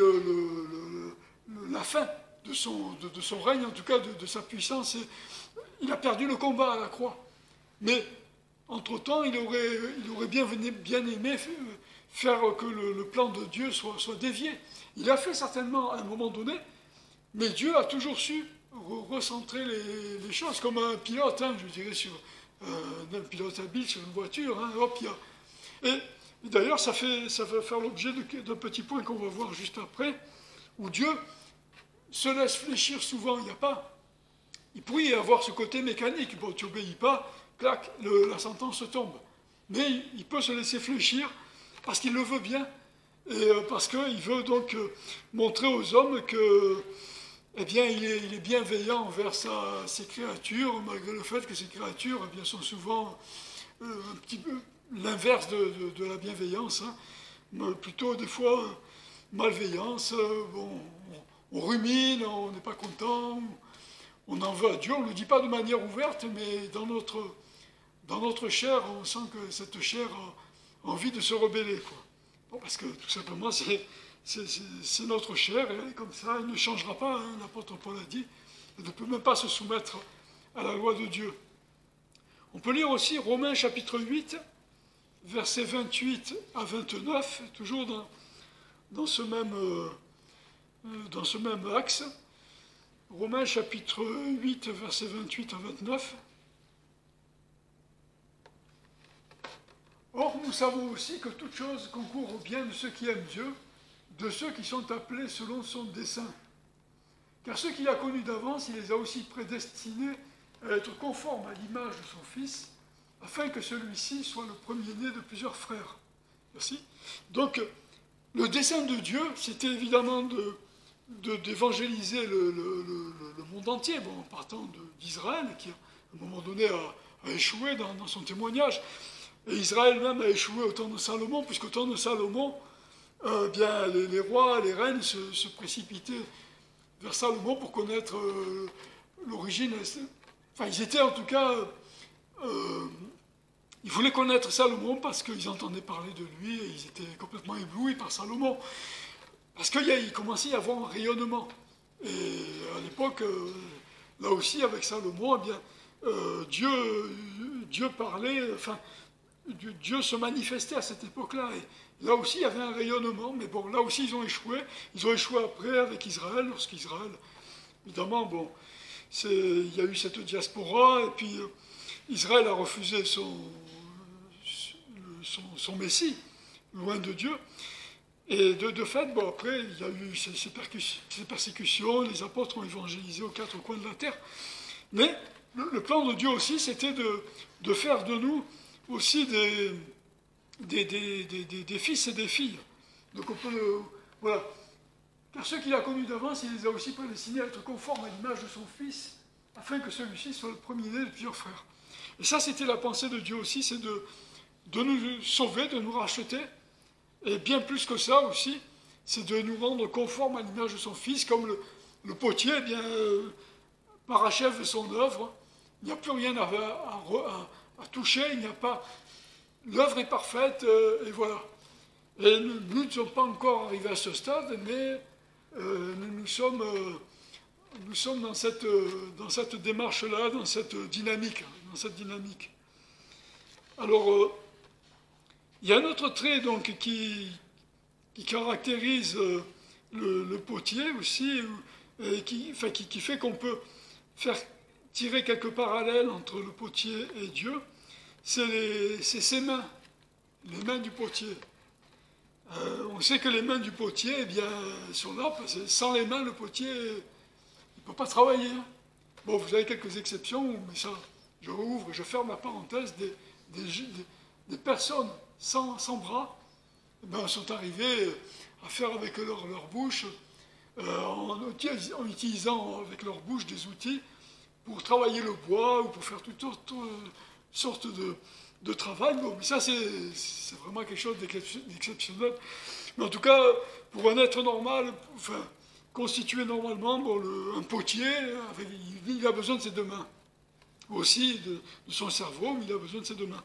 la fin de son règne, en tout cas de sa puissance. Et il a perdu le combat à la croix. Mais, entre-temps, il aurait bien aimé faire que le plan de Dieu soit dévié. Il a fait certainement à un moment donné, mais Dieu a toujours su recentrer les choses, comme un pilote, hein, je dirais, un pilote habile sur une voiture, hein, hop, et d'ailleurs, ça va faire l'objet d'un petit point qu'on va voir juste après, où Dieu se laisse fléchir souvent. Il pourrait y avoir ce côté mécanique. Bon, tu n'obéis pas, clac, la sentence tombe. Mais il peut se laisser fléchir parce qu'il le veut bien, et parce qu'il veut donc montrer aux hommes que, eh bien, il est bienveillant envers ses créatures, malgré le fait que ces créatures, eh bien, sont souvent un petit peu l'inverse de la bienveillance, hein. Plutôt des fois malveillance, on rumine, on n'est pas content, on en veut à Dieu, on ne le dit pas de manière ouverte, mais dans notre chair, on sent que cette chair a envie de se rebeller, quoi. Bon, parce que tout simplement, c'est notre chair, elle est comme ça, elle ne changera pas, hein, l'apôtre Paul a dit, elle ne peut même pas se soumettre à la loi de Dieu. On peut lire aussi Romains chapitre 8, versets 28 à 29, toujours dans ce même axe. Romains chapitre 8, versets 28 à 29. Or, nous savons aussi que toute chose concourt au bien de ceux qui aiment Dieu, de ceux qui sont appelés selon son dessein. Car ceux qu'il a connus d'avance, il les a aussi prédestinés à être conformes à l'image de son Fils, afin que celui-ci soit le premier-né de plusieurs frères. Merci. Donc, le dessein de Dieu, c'était évidemment d'évangéliser le monde entier, bon, en partant d'Israël, qui à un moment donné a échoué dans son témoignage. Et Israël même a échoué au temps de Salomon, puisqu'au temps de Salomon, bien, les rois, les reines se précipitaient vers Salomon pour connaître l'origine. Enfin, ils étaient en tout cas... ils voulaient connaître Salomon parce qu'ils entendaient parler de lui et ils étaient complètement éblouis par Salomon. Parce qu'il commençait à y avoir un rayonnement. Et à l'époque, là aussi, avec Salomon, eh bien, Dieu parlait, enfin, Dieu se manifestait à cette époque-là. Et là aussi, il y avait un rayonnement, mais bon, là aussi, ils ont échoué. Ils ont échoué après avec Israël, lorsqu'Israël, évidemment, bon, il y a eu cette diaspora, et puis Israël a refusé son Messie, loin de Dieu. Et de fait, bon, après, il y a eu ces persécutions, les apôtres ont évangélisé aux quatre coins de la terre. Mais le plan de Dieu aussi, c'était de faire de nous aussi des fils et des filles. Donc on peut voilà. Car ceux qu'il a connus d'avance, il les a aussi prédestinés à être conformes à l'image de son Fils, afin que celui-ci soit le premier-né de plusieurs frères. Et ça, c'était la pensée de Dieu aussi, c'est de nous sauver, de nous racheter. Et bien plus que ça aussi, c'est de nous rendre conformes à l'image de son Fils, comme le potier, eh bien, parachève son œuvre. Il n'y a plus rien à toucher, il n'y a pas... L'œuvre est parfaite, et voilà. Et nous ne sommes pas encore arrivés à ce stade, mais nous sommes dans cette démarche-là, dans cette dynamique. Alors, il y a un autre trait donc, qui caractérise le potier aussi, et qui fait qu'on peut faire tirer quelques parallèles entre le potier et Dieu, c'est ses mains, les mains du potier. On sait que les mains du potier, eh bien, sont là, parce que sans les mains, le potier ne peut pas travailler. Bon, vous avez quelques exceptions, mais ça, je rouvre et je ferme la parenthèse des personnes sans bras, ben, sont arrivés à faire avec leur bouche, en utilisant avec leur bouche des outils pour travailler le bois ou pour faire toutes sortes de travail. Bon, mais ça, c'est vraiment quelque chose d'exceptionnel. Mais en tout cas, pour un être normal, enfin, constitué normalement, bon, un potier, il a besoin de ses deux mains. Aussi de son cerveau, mais il a besoin de ses deux mains.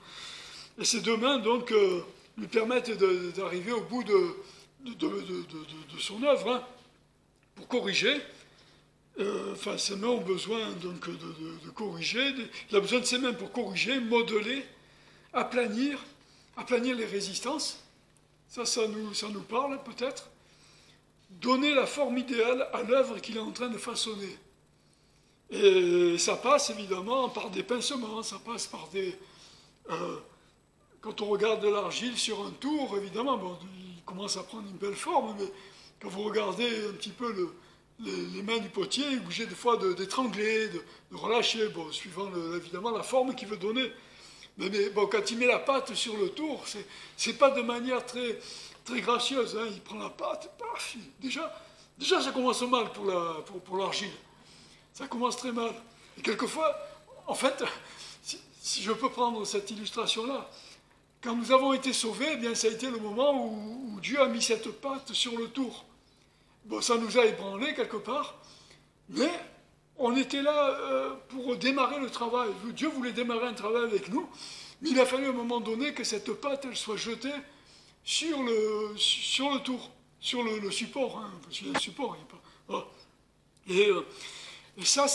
Et ces deux mains, donc, lui permettent d'arriver au bout de son œuvre, hein, pour corriger. Enfin, ses mains ont besoin donc de corriger. Il a besoin de ses mains pour corriger, modeler, aplanir les résistances. Ça nous parle peut-être. Donner la forme idéale à l'œuvre qu'il est en train de façonner. Et ça passe évidemment par des pincements, ça passe par des... quand on regarde de l'argile sur un tour, évidemment, bon, il commence à prendre une belle forme, mais quand vous regardez un petit peu les mains du potier, il est obligé des fois d'étrangler, de relâcher, bon, suivant évidemment la forme qu'il veut donner. Mais bon, quand il met la pâte sur le tour, c'est pas de manière très, très gracieuse, hein. Il prend la pâte, paf, déjà ça commence mal pour l'argile. Ça commence très mal. Et quelquefois, en fait, si je peux prendre cette illustration-là, quand nous avons été sauvés, eh bien, ça a été le moment où Dieu a mis cette pâte sur le tour. Bon, ça nous a ébranlés quelque part, mais on était là pour démarrer le travail. Dieu voulait démarrer un travail avec nous, mais il a fallu à un moment donné que cette pâte elle soit jetée sur le tour, sur le support. Hein, parce qu'il y a un support, il n'y a pas. Voilà. Et ça,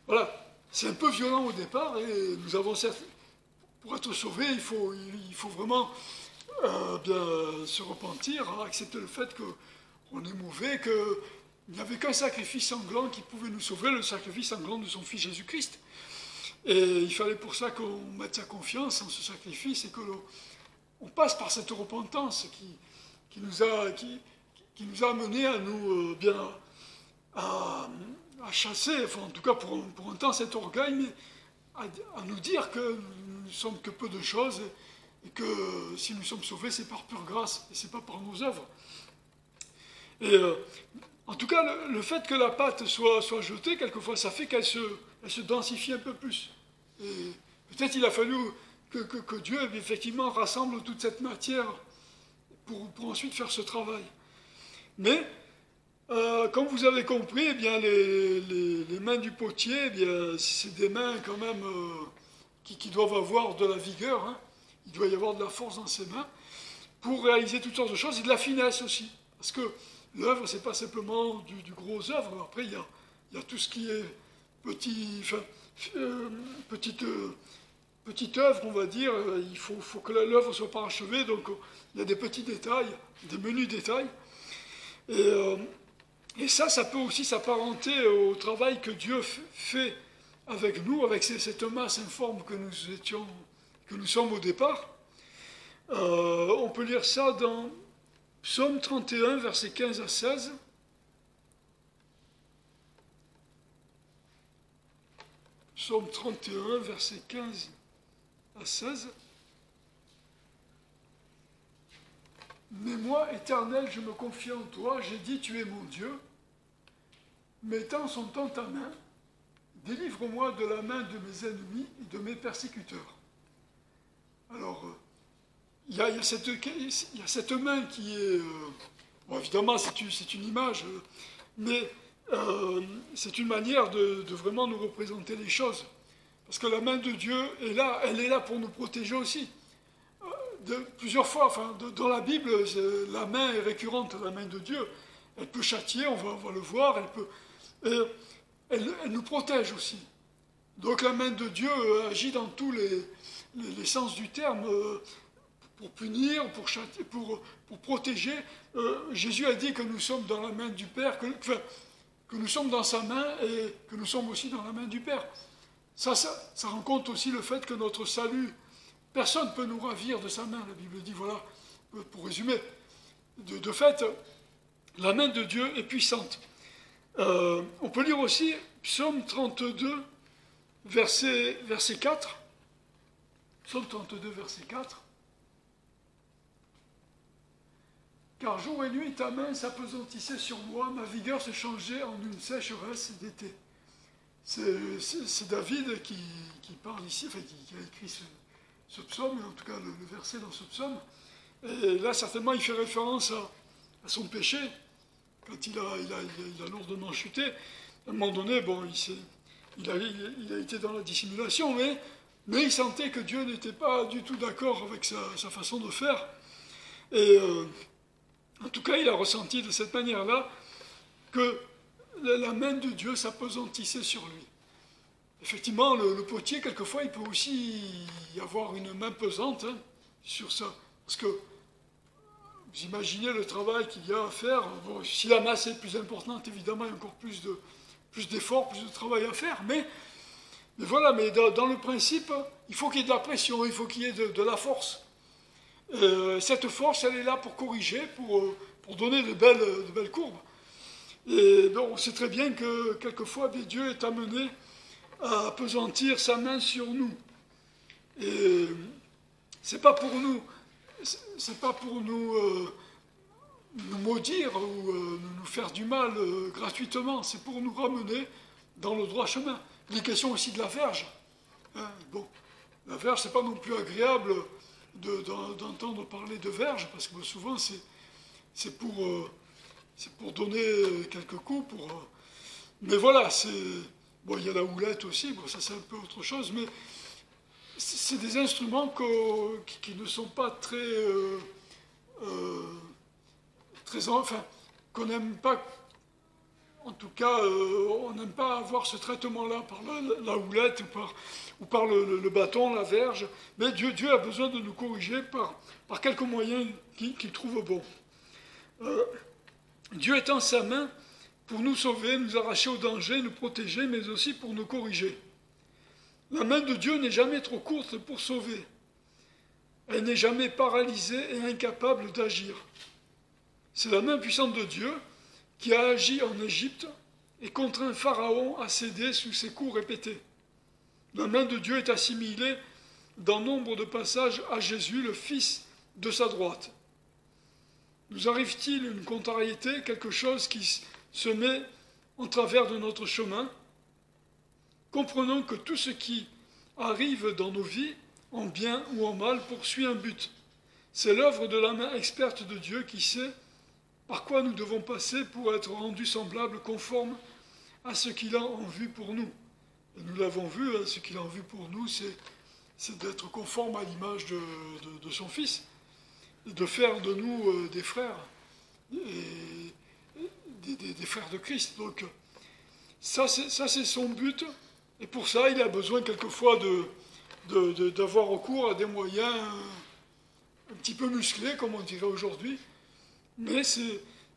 voilà, c'est un peu violent au départ, et nous avons certes, pour être sauvés, il faut vraiment bien se repentir, accepter le fait qu'on est mauvais, qu'il n'y avait qu'un sacrifice sanglant qui pouvait nous sauver, le sacrifice sanglant de son Fils Jésus-Christ. Et il fallait pour ça qu'on mette sa confiance en ce sacrifice et que on passe par cette repentance qui nous a amenés à nous à chasser, enfin en tout cas pour un temps cet orgueil, mais à nous dire que nous ne sommes que peu de choses et que si nous sommes sauvés, c'est par pure grâce et c'est pas par nos œuvres. Et en tout cas, le fait que la pâte soit jetée, quelquefois, ça fait qu'elle se densifie un peu plus. Et peut-être il a fallu que Dieu effectivement rassemble toute cette matière pour ensuite faire ce travail. Mais comme vous avez compris, eh bien, les mains du potier, eh bien, c'est des mains quand même qui doivent avoir de la vigueur. Hein. Il doit y avoir de la force dans ses mains pour réaliser toutes sortes de choses et de la finesse aussi. Parce que l'œuvre, c'est pas simplement du gros œuvre. Après, il y a tout ce qui est petite œuvre, on va dire. Il faut que l'œuvre ne soit pas achevée. Donc, il y a des petits détails, des menus détails. Et ça peut aussi s'apparenter au travail que Dieu fait avec nous, avec cette masse informe que nous sommes au départ. On peut lire ça dans Psaume 31, versets 15 à 16. Psaume 31, versets 15 à 16. Mais moi, Éternel, je me confie en toi, j'ai dit, tu es mon Dieu. Mes temps sont en ta main. Délivre-moi de la main de mes ennemis et de mes persécuteurs. Alors, il y a cette main qui est... bon, évidemment, c'est une image, mais c'est une manière de vraiment nous représenter les choses. Parce que la main de Dieu est là, elle est là pour nous protéger aussi. Plusieurs fois, enfin, dans la Bible, la main est récurrente, la main de Dieu. Elle peut châtier, on va le voir, elle nous protège aussi. Donc la main de Dieu agit dans tous les sens du terme, pour punir, pour châtier, pour protéger. Jésus a dit que nous sommes dans la main du Père, que nous sommes dans sa main et que nous sommes aussi dans la main du Père. Ça rend compte aussi le fait que notre salut, personne ne peut nous ravir de sa main. La Bible dit, voilà, pour résumer, de fait, la main de Dieu est puissante. On peut lire aussi Psaume 32, verset 4. Psaume 32, verset 4. car jour et nuit ta main s'apesantissait sur moi, ma vigueur se changeait en une sécheresse d'été. C'est David qui parle ici, enfin qui a écrit ce psaume, en tout cas le verset dans ce psaume. Et là, certainement, il fait référence à son péché, quand il a lourdement chuté. À un moment donné, bon, il a été dans la dissimulation, mais il sentait que Dieu n'était pas du tout d'accord avec sa façon de faire. Et en tout cas, il a ressenti de cette manière-là que la main de Dieu s'apesantissait sur lui. Effectivement, le potier, quelquefois, il peut aussi y avoir une main pesante sur ça. Parce que vous imaginez le travail qu'il y a à faire. Bon, si la masse est plus importante, évidemment, il y a encore plus d'efforts, plus de travail à faire. Mais voilà, mais dans le principe, il faut qu'il y ait de la pression, il faut qu'il y ait de la force. Cette force, elle est là pour corriger, pour donner de belles courbes. Et donc, on sait très bien que quelquefois, Dieu est amené à appesantir sa main sur nous. Et c'est pas pour nous maudire ou nous faire du mal gratuitement, c'est pour nous ramener dans le droit chemin. Il est question aussi de la verge. Bon, la verge, c'est pas non plus agréable d'entendre parler de verge, parce que souvent c'est pour donner quelques coups, mais voilà, bon, il y a la houlette aussi, bon, ça c'est un peu autre chose, mais c'est des instruments qui ne sont pas enfin, qu'on n'aime pas, en tout cas, on n'aime pas avoir ce traitement-là par la houlette ou par le bâton, la verge, mais Dieu a besoin de nous corriger par quelques moyens qu'il trouve bons. Dieu étend sa main pour nous sauver, nous arracher au danger, nous protéger, mais aussi pour nous corriger. La main de Dieu n'est jamais trop courte pour sauver. Elle n'est jamais paralysée et incapable d'agir. C'est la main puissante de Dieu qui a agi en Égypte et contraint Pharaon à céder sous ses coups répétés. La main de Dieu est assimilée dans nombre de passages à Jésus, le Fils de sa droite. Nous arrive-t-il une contrariété, quelque chose qui se met en travers de notre chemin? Comprenons que tout ce qui arrive dans nos vies, en bien ou en mal, poursuit un but. C'est l'œuvre de la main experte de Dieu qui sait par quoi nous devons passer pour être rendus semblables, conformes à ce qu'il a en vue pour nous. Et nous l'avons vu, ce qu'il a en vue pour nous, c'est d'être conforme à l'image de son Fils, et de faire de nous des frères, et des frères de Christ. Donc ça c'est son but, et pour ça il a besoin quelquefois d'avoir recours à des moyens un petit peu musclés, comme on dirait aujourd'hui. Mais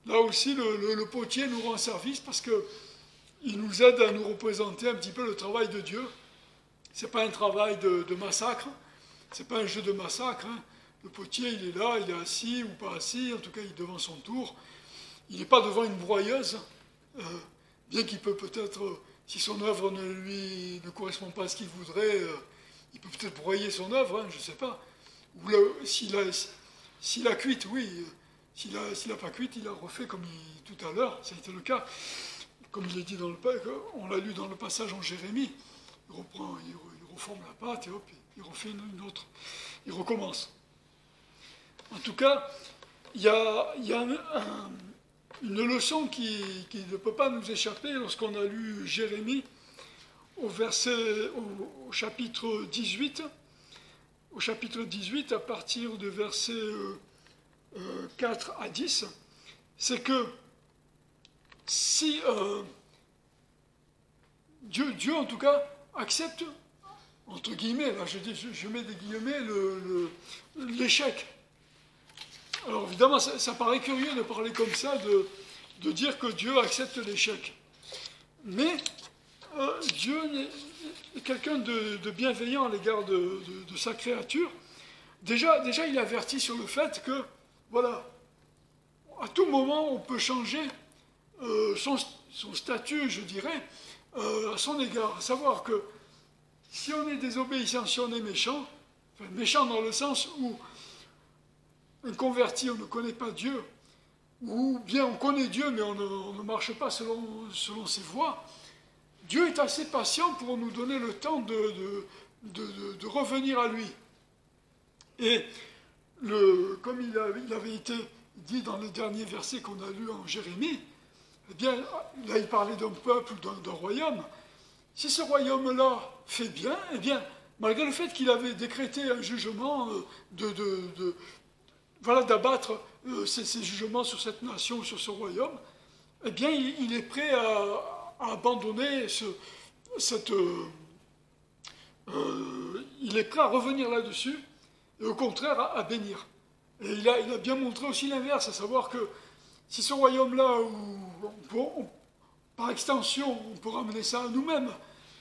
là aussi le potier nous rend service parce qu'il nous aide à nous représenter un petit peu le travail de Dieu. Ce n'est pas un travail de massacre, ce n'est pas un jeu de massacre. Le potier, il est là, il est assis ou pas assis, en tout cas il est devant son tour. Il n'est pas devant une broyeuse, bien qu'il peut-être, si son œuvre ne correspond pas à ce qu'il voudrait, il peut peut-être broyer son œuvre, je ne sais pas. Ou s'il a cuite, oui. S'il n'a pas cuite, il a refait comme tout à l'heure, ça a été le cas. Comme il est dit on l'a lu dans le passage en Jérémie. Il reforme la pâte et hop, il refait une autre. Il recommence. En tout cas, il y a une leçon qui ne peut pas nous échapper lorsqu'on a lu Jérémie au chapitre 18. Au chapitre 18, à partir de versets 4 à 10, c'est que si Dieu, en tout cas, accepte, entre guillemets, là je mets des guillemets, l'échec. Alors évidemment, ça paraît curieux de parler comme ça, de dire que Dieu accepte l'échec. Mais Dieu est quelqu'un de bienveillant à l'égard de sa créature. Déjà, il avertit sur le fait que, voilà, à tout moment, on peut changer son statut, je dirais, à son égard. À savoir que si on est désobéissant, si on est méchant, enfin méchant dans le sens où un converti, on ne connaît pas Dieu, ou bien on connaît Dieu, mais on ne marche pas selon ses voies, Dieu est assez patient pour nous donner le temps de revenir à lui. Et comme il avait été dit dans les derniers versets qu'on a lus en Jérémie, eh bien, là il parlait d'un peuple, d'un royaume. Si ce royaume-là fait bien, eh bien, malgré le fait qu'il avait décrété un jugement d'abattre ces jugements sur cette nation, sur ce royaume, eh bien, il est prêt à abandonner il est prêt à revenir là-dessus, et au contraire à bénir. Et il a bien montré aussi l'inverse, à savoir que si ce royaume-là, par extension, on peut ramener ça à nous-mêmes,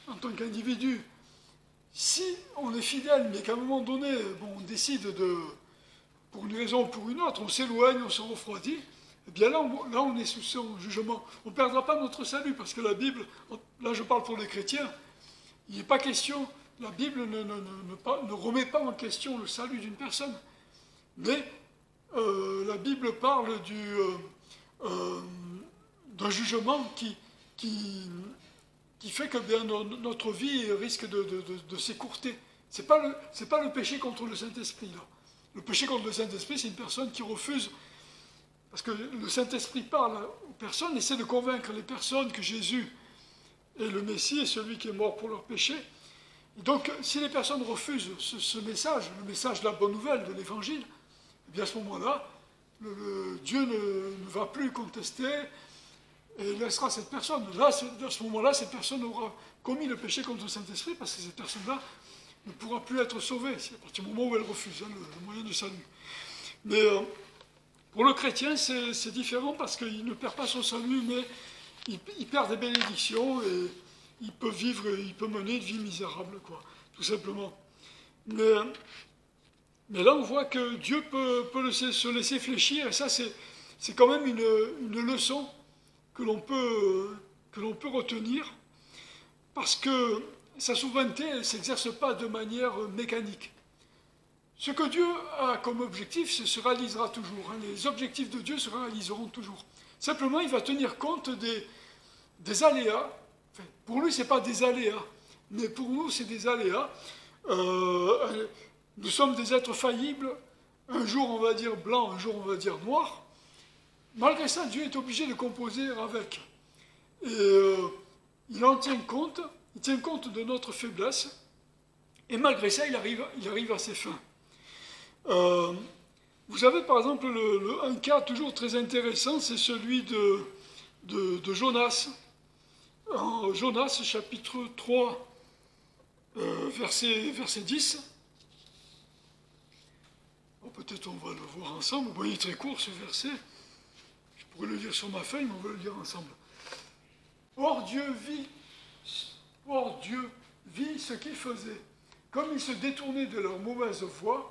en tant qu'individus, si on est fidèle, mais qu'à un moment donné, on décide pour une raison ou pour une autre, on s'éloigne, on se refroidit, eh bien là, on est sous son jugement. On ne perdra pas notre salut, parce que la Bible, là je parle pour les chrétiens, il n'est pas question, la Bible ne remet pas en question le salut d'une personne, mais la Bible parle d'un jugement qui fait que bien, notre vie risque de s'écourter. Ce n'est pas le péché contre le Saint-Esprit, là. Le péché contre le Saint-Esprit, c'est une personne qui refuse, parce que le Saint-Esprit parle aux personnes, essaie de convaincre les personnes que Jésus est le Messie et celui qui est mort pour leurs péchés. Et donc, si les personnes refusent ce message, le message de la bonne nouvelle, de l'Évangile, eh bien à ce moment-là, Dieu ne va plus contester et il laissera cette personne. Là, à ce moment-là, cette personne aura commis le péché contre le Saint-Esprit, parce que cette personne-là ne pourra plus être sauvée. C'est à partir du moment où elle refuse le moyen de salut. Mais pour le chrétien, c'est différent, parce qu'il ne perd pas son salut, mais il perd des bénédictions et il peut mener une vie misérable, quoi, tout simplement. Mais là, on voit que Dieu peut se laisser fléchir, et ça, c'est quand même une leçon que l'on peut retenir, parce que sa souveraineté ne s'exerce pas de manière mécanique. Ce que Dieu a comme objectif, se réalisera toujours. Hein. Les objectifs de Dieu se réaliseront toujours. Simplement, il va tenir compte des aléas. Enfin, pour lui, ce n'est pas des aléas, mais pour nous, c'est des aléas. Nous sommes des êtres faillibles. Un jour, on va dire blanc, un jour, on va dire noir. Malgré ça, Dieu est obligé de composer avec. Et il en tient compte. Il tient compte de notre faiblesse. Et malgré ça, il arrive à ses fins. Vous avez par exemple un cas toujours très intéressant, c'est celui de Jonas. En Jonas, chapitre 3, verset 10. Bon, peut-être on va le voir ensemble. Bon, il est très court ce verset. Je pourrais le lire sur ma feuille, mais on va le lire ensemble. Or Dieu vit ce qu'ils faisaient, comme ils se détournaient de leur mauvaise voie,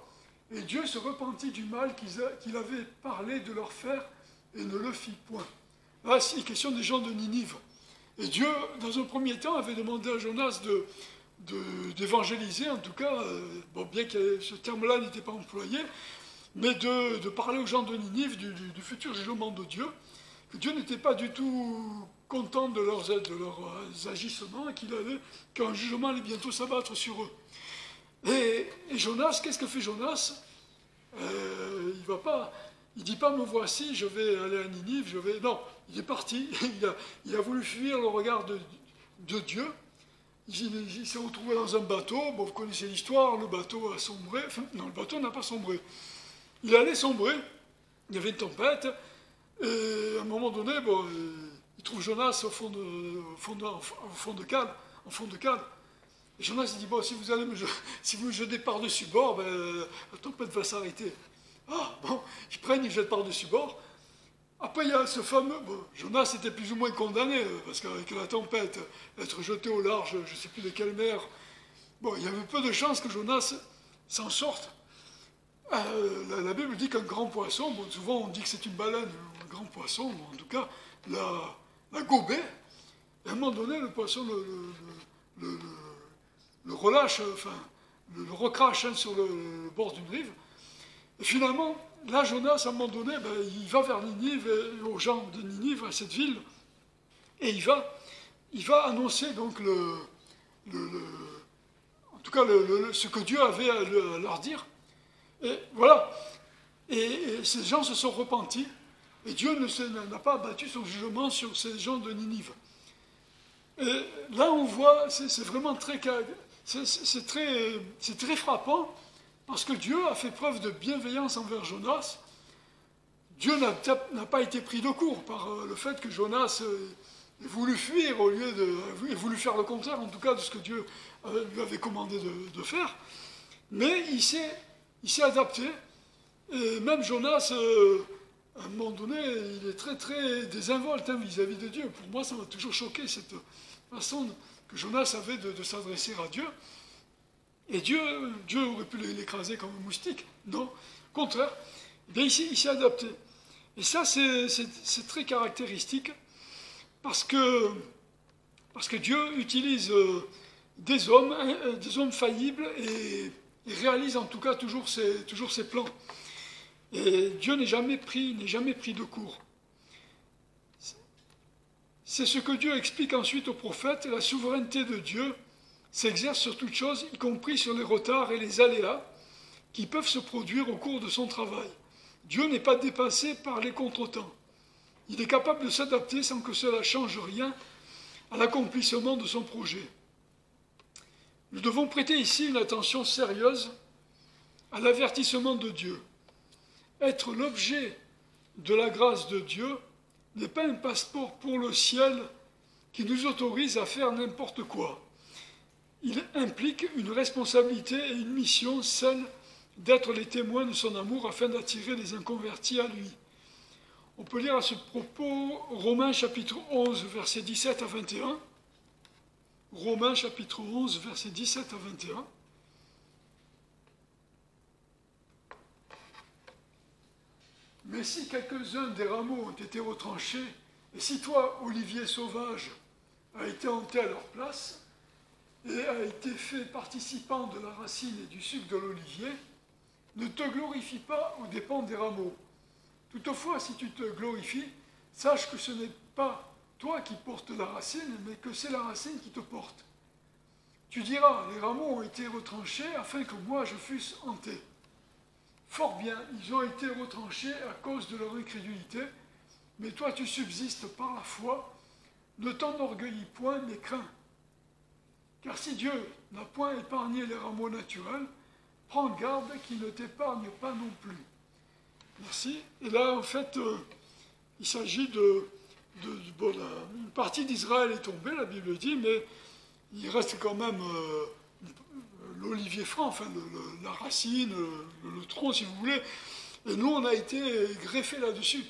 et Dieu se repentit du mal qu'il avait parlé de leur faire et ne le fit point. Là, c'est question des gens de Ninive. Et Dieu, dans un premier temps, avait demandé à Jonas d'évangéliser, en tout cas, bien que ce terme-là n'était pas employé, mais de parler aux gens de Ninive du futur jugement de Dieu, que Dieu n'était pas du tout content de leurs agissements et qu'un jugement allait bientôt s'abattre sur eux. Et Jonas, qu'est-ce que fait Jonas? Il dit pas me voici, je vais aller à Ninive, non, il est parti, il a voulu fuir le regard de Dieu. Il s'est retrouvé dans un bateau, bon, vous connaissez l'histoire, le bateau a sombré, enfin non, le bateau n'a pas sombré. Il allait sombrer, il y avait une tempête, et à un moment donné, il trouve Jonas en fond de cale. Et Jonas dit, si vous me jetez par-dessus bord, la tempête va s'arrêter. Ah, bon, ils prennent, ils jettent par-dessus bord. Après, il y a ce fameux... Jonas était plus ou moins condamné, parce qu'avec la tempête, être jeté au large, je ne sais plus de quelle mer, il y avait peu de chances que Jonas s'en sorte. La Bible dit qu'un grand poisson, souvent on dit que c'est une baleine, un grand poisson, en tout cas, la gobait, et à un moment donné, le poisson le relâche, le recrache sur le bord d'une rive, Et finalement, là, Jonas, à un moment donné, il va vers Ninive, aux gens de Ninive, à cette ville, et il va annoncer donc en tout cas ce que Dieu avait à leur dire. Et voilà. Et ces gens se sont repentis, et Dieu n'a pas abattu son jugement sur ces gens de Ninive. Et là, on voit, c'est vraiment c'est très frappant, parce que Dieu a fait preuve de bienveillance envers Jonas. Dieu n'a pas été pris de court par le fait que Jonas ait voulu fuir au lieu ait voulu faire le contraire, en tout cas, de ce que Dieu lui avait commandé de faire. Mais il s'est adapté. Et même Jonas, à un moment donné, il est très très désinvolte vis-à-vis de Dieu. Pour moi, ça m'a toujours choqué, cette façon que Jonas avait de s'adresser à Dieu. Et Dieu aurait pu l'écraser comme un moustique. Non, au contraire. Eh bien, il s'est adapté. Et ça, c'est très caractéristique, parce que Dieu utilise des hommes faillibles, et réalise en tout cas toujours ses plans. Et Dieu n'est jamais pris de court. C'est ce que Dieu explique ensuite aux prophètes. La souveraineté de Dieu s'exerce sur toute chose, y compris sur les retards et les aléas qui peuvent se produire au cours de son travail. Dieu n'est pas dépassé par les contretemps. Il est capable de s'adapter sans que cela change rien à l'accomplissement de son projet. Nous devons prêter ici une attention sérieuse à l'avertissement de Dieu. Être l'objet de la grâce de Dieu n'est pas un passeport pour le ciel qui nous autorise à faire n'importe quoi. Il implique une responsabilité et une mission, celle d'être les témoins de son amour afin d'attirer les inconvertis à lui. On peut lire à ce propos Romains chapitre 11, versets 17 à 21. Romains chapitre 11, versets 17 à 21. Mais si quelques-uns des rameaux ont été retranchés, et si toi, olivier sauvage, as été hanté à leur place, et a été fait participant de la racine et du sucre de l'olivier, ne te glorifie pas aux dépens des rameaux. Toutefois, si tu te glorifies, sache que ce n'est pas toi qui portes la racine, mais que c'est la racine qui te porte. Tu diras, les rameaux ont été retranchés afin que moi je fusse hanté. Fort bien, ils ont été retranchés à cause de leur incrédulité, mais toi tu subsistes par la foi, ne t'enorgueillis point, mais crains. Car si Dieu n'a point épargné les rameaux naturels, prends garde qu'il ne t'épargne pas non plus. Merci. Et là, en fait, il s'agit une partie d'Israël est tombée, la Bible dit, mais il reste quand même l'olivier franc, enfin la racine, le tronc, si vous voulez. Et nous, on a été greffés là-dessus.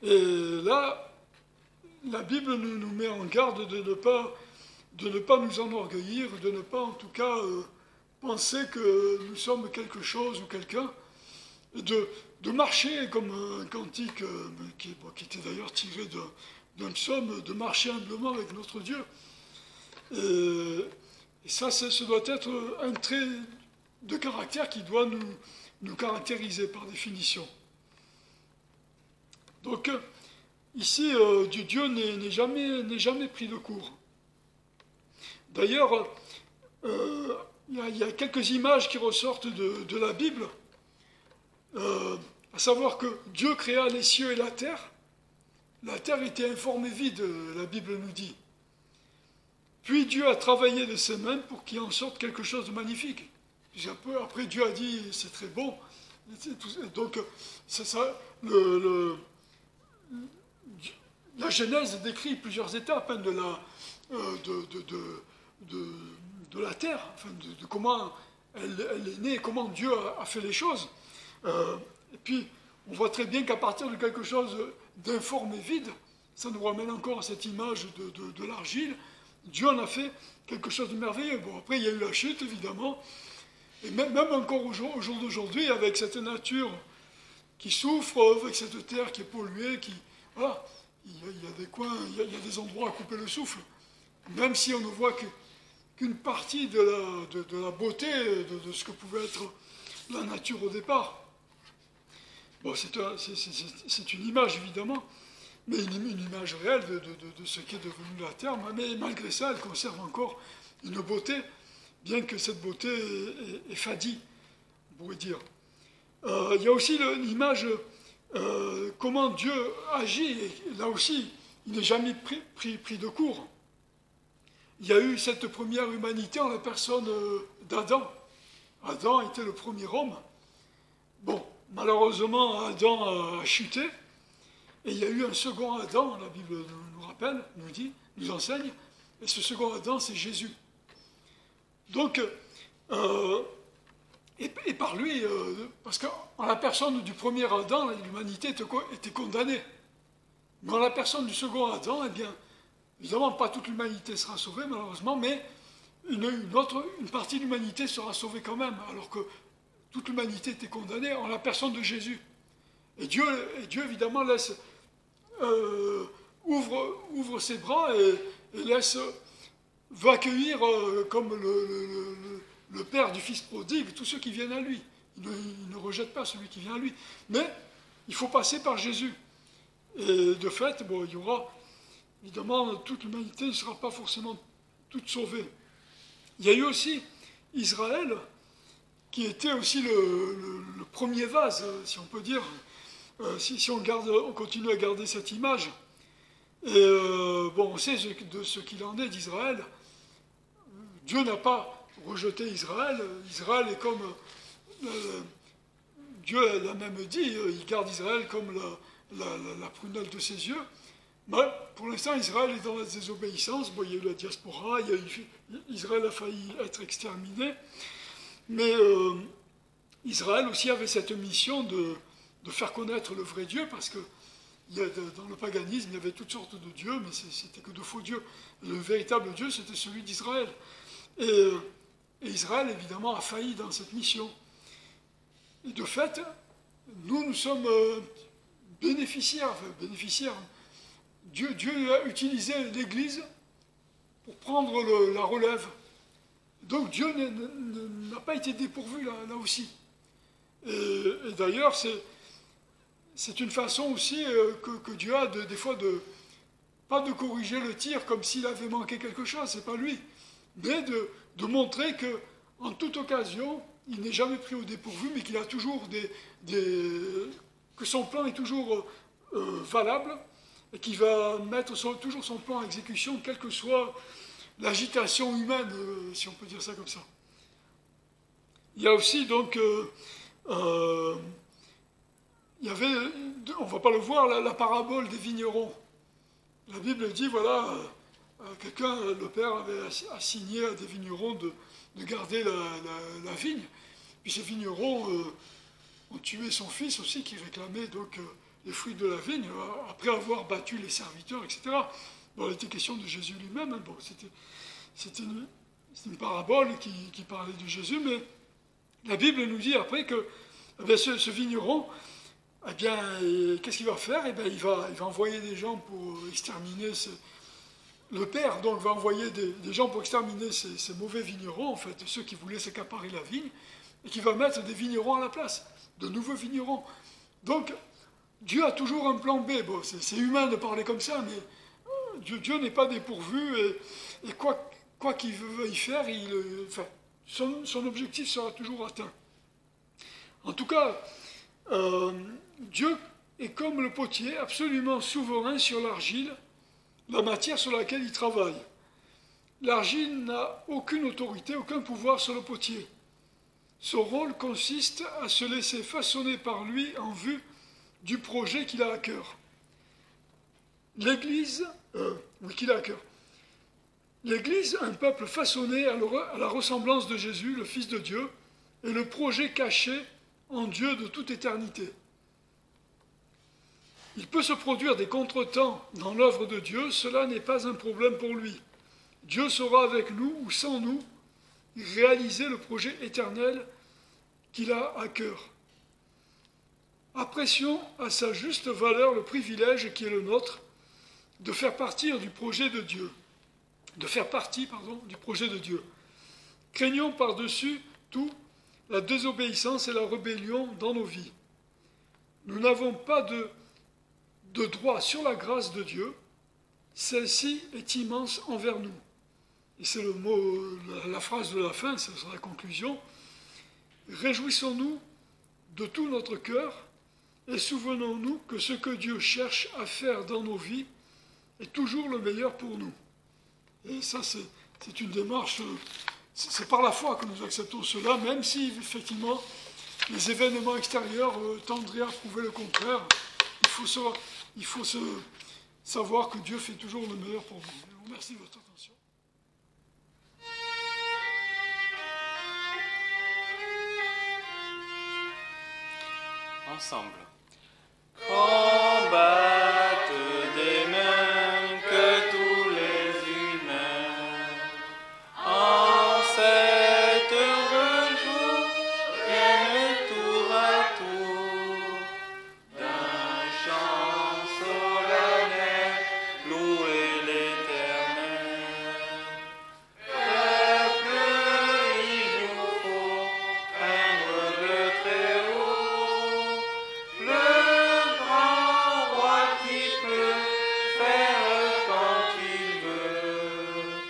Et là, la Bible nous met en garde de ne pas nous enorgueillir, de ne pas en tout cas penser que nous sommes quelque chose ou quelqu'un, de marcher comme un cantique qui était d'ailleurs tiré d'un psaume, de marcher humblement avec notre Dieu. Et ça, ce doit être un trait de caractère qui doit nous caractériser par définition. Donc, ici, Dieu n'est jamais pris de court. D'ailleurs, il y a quelques images qui ressortent de la Bible, à savoir que Dieu créa les cieux et la terre. La terre était informe et vide, la Bible nous dit. Puis Dieu a travaillé de ses mains pour qu'il en sorte quelque chose de magnifique. Après, Dieu a dit, c'est très bon. Donc, la Genèse décrit plusieurs étapes de la terre, enfin, de comment elle est née, comment Dieu a fait les choses. Et puis, on voit très bien qu'à partir de quelque chose d'informe et vide, ça nous ramène encore à cette image de l'argile, Dieu en a fait quelque chose de merveilleux. Bon, après, il y a eu la chute, évidemment, et même encore au jour d'aujourd'hui, avec cette nature qui souffre, avec cette terre qui est polluée, voilà, il y a des coins, il y a des endroits à couper le souffle, même si on ne voit qu'une partie de la beauté de ce que pouvait être la nature au départ. Bon, c'est une image, évidemment, mais une image réelle de ce qui est devenu la terre. Mais malgré ça, elle conserve encore une beauté, bien que cette beauté est fadie, on pourrait dire. Il y a aussi l'image, comment Dieu agit, et là aussi, il n'est jamais pris de court. Il y a eu cette première humanité en la personne d'Adam. Adam était le premier homme. Bon, malheureusement, Adam a chuté, et il y a eu un second Adam, la Bible nous rappelle, nous dit, nous enseigne, et ce second Adam, c'est Jésus. Donc, et par lui, parce qu'en la personne du premier Adam, l'humanité était condamnée. Mais en la personne du second Adam, eh bien, évidemment, pas toute l'humanité sera sauvée, malheureusement, mais une partie de l'humanité sera sauvée quand même, alors que toute l'humanité était condamnée en la personne de Jésus. Et Dieu évidemment, ouvre ses bras et veut accueillir comme le père du fils prodigue tous ceux qui viennent à lui. Il ne rejette pas celui qui vient à lui. Mais il faut passer par Jésus. Et de fait, bon, il y aura, évidemment, toute l'humanité ne sera pas forcément toute sauvée. Il y a eu aussi Israël, qui était aussi le premier vase, si on peut dire, si on continue à garder cette image. Et bon, on sait de ce qu'il en est d'Israël. Dieu n'a pas rejeté Israël. Israël est comme... Dieu l'a même dit, il garde Israël comme la prunelle de ses yeux. Mais pour l'instant, Israël est dans la désobéissance. Bon, il y a eu la diaspora, Israël a failli être exterminé. Mais Israël aussi avait cette mission de faire connaître le vrai Dieu, parce que dans le paganisme, il y avait toutes sortes de dieux, mais c'était que de faux dieux. Le véritable Dieu, c'était celui d'Israël. Et Israël, évidemment, a failli dans cette mission. Et de fait, nous sommes bénéficiaires. Dieu a utilisé l'Église pour prendre la relève. Donc Dieu n'a pas été dépourvu là aussi. Et d'ailleurs, c'est une façon aussi que Dieu a des fois pas de corriger le tir comme s'il avait manqué quelque chose, c'est pas lui, mais de montrer que en toute occasion, il n'est jamais pris au dépourvu, mais qu'il a toujours que son plan est toujours valable, et qu'il va mettre toujours son plan en exécution, quelle que soit l'agitation humaine, si on peut dire ça comme ça. Il y a aussi donc, il y avait, on ne va pas le voir, la parabole des vignerons. La Bible dit, voilà, le père avait assigné à des vignerons de garder la vigne. Puis ces vignerons ont tué son fils aussi, qui réclamait donc les fruits de la vigne, après avoir battu les serviteurs, etc. Bon, il était question de Jésus lui-même. Hein. Bon, c'était une parabole qui parlait de Jésus, mais la Bible nous dit après que eh bien, ce vigneron, eh bien, qu'est-ce qu'il va faire? Eh bien, il va envoyer des gens pour exterminer le père, donc, va envoyer des gens pour exterminer ces mauvais vignerons, en fait, ceux qui voulaient s'accaparer la vigne, et qui va mettre des vignerons à la place, de nouveaux vignerons. Donc, Dieu a toujours un plan B. Bon, c'est humain de parler comme ça, mais Dieu n'est pas dépourvu, et quoi qu'il veuille faire, son objectif sera toujours atteint. En tout cas, Dieu est comme le potier, absolument souverain sur l'argile, la matière sur laquelle il travaille. L'argile n'a aucune autorité, aucun pouvoir sur le potier. Son rôle consiste à se laisser façonner par lui en vue du projet qu'il a à cœur. L'Église, L'Église, un peuple façonné à la ressemblance de Jésus, le Fils de Dieu, est le projet caché en Dieu de toute éternité. Il peut se produire des contretemps dans l'œuvre de Dieu, cela n'est pas un problème pour lui. Dieu saura avec nous ou sans nous réaliser le projet éternel qu'il a à cœur. Apprécions à sa juste valeur le privilège qui est le nôtre de faire partie du projet de Dieu. Du projet de Dieu. Craignons par-dessus tout la désobéissance et la rébellion dans nos vies. Nous n'avons pas de droit sur la grâce de Dieu. Celle-ci est immense envers nous. Et c'est le mot, la phrase de la fin, ce sera la conclusion. Réjouissons-nous de tout notre cœur et souvenons-nous que ce que Dieu cherche à faire dans nos vies est toujours le meilleur pour nous. Et ça, c'est une démarche, c'est par la foi que nous acceptons cela, même si effectivement les événements extérieurs tendraient à prouver le contraire. Il faut savoir que Dieu fait toujours le meilleur pour nous. Je vous remercie de votre attention. Ensemble. Combattent des mains que tous les humains en cet heureux jour viennent tour à tour d'un chant solennel louer l'Éternel. Peuple, il nous faut craindre le Très-Haut, le grand roi qui peut faire quand il veut,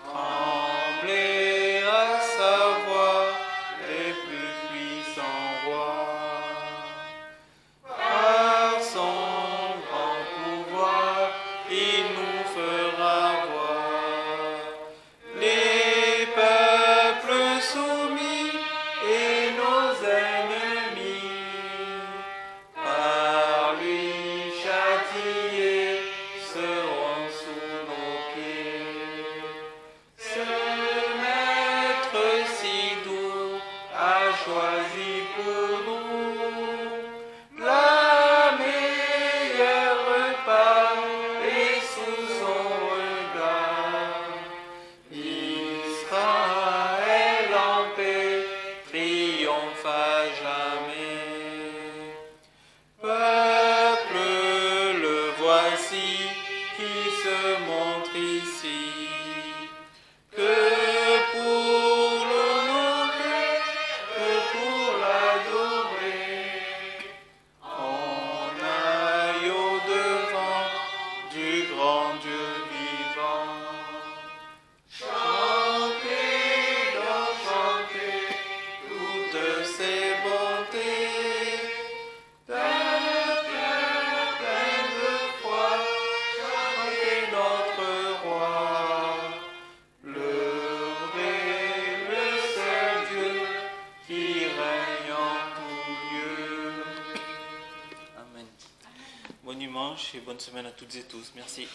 trembler à sa voix les plus puissants rois. Par son grand pouvoir, il nous fera voir les peuples soumis et nos ennemis. Par lui châtiés seront sous nos pieds. Ce maître si doux a choisi pour nous la meilleure part et sous son regard. Israël en paix triomphe à jamais. Peuple, le voici qui se montre ici, que pour l'honorer, que pour l'adorer, on aille au-devant du grand Dieu vivant. Chantez, donc chantez toutes ses bontés, d'un cœur plein de foi, chantez notre roi, le vrai, le seul Dieu qui règne en tout lieu. Amen. Bon dimanche et bonne semaine à toutes et tous. Merci.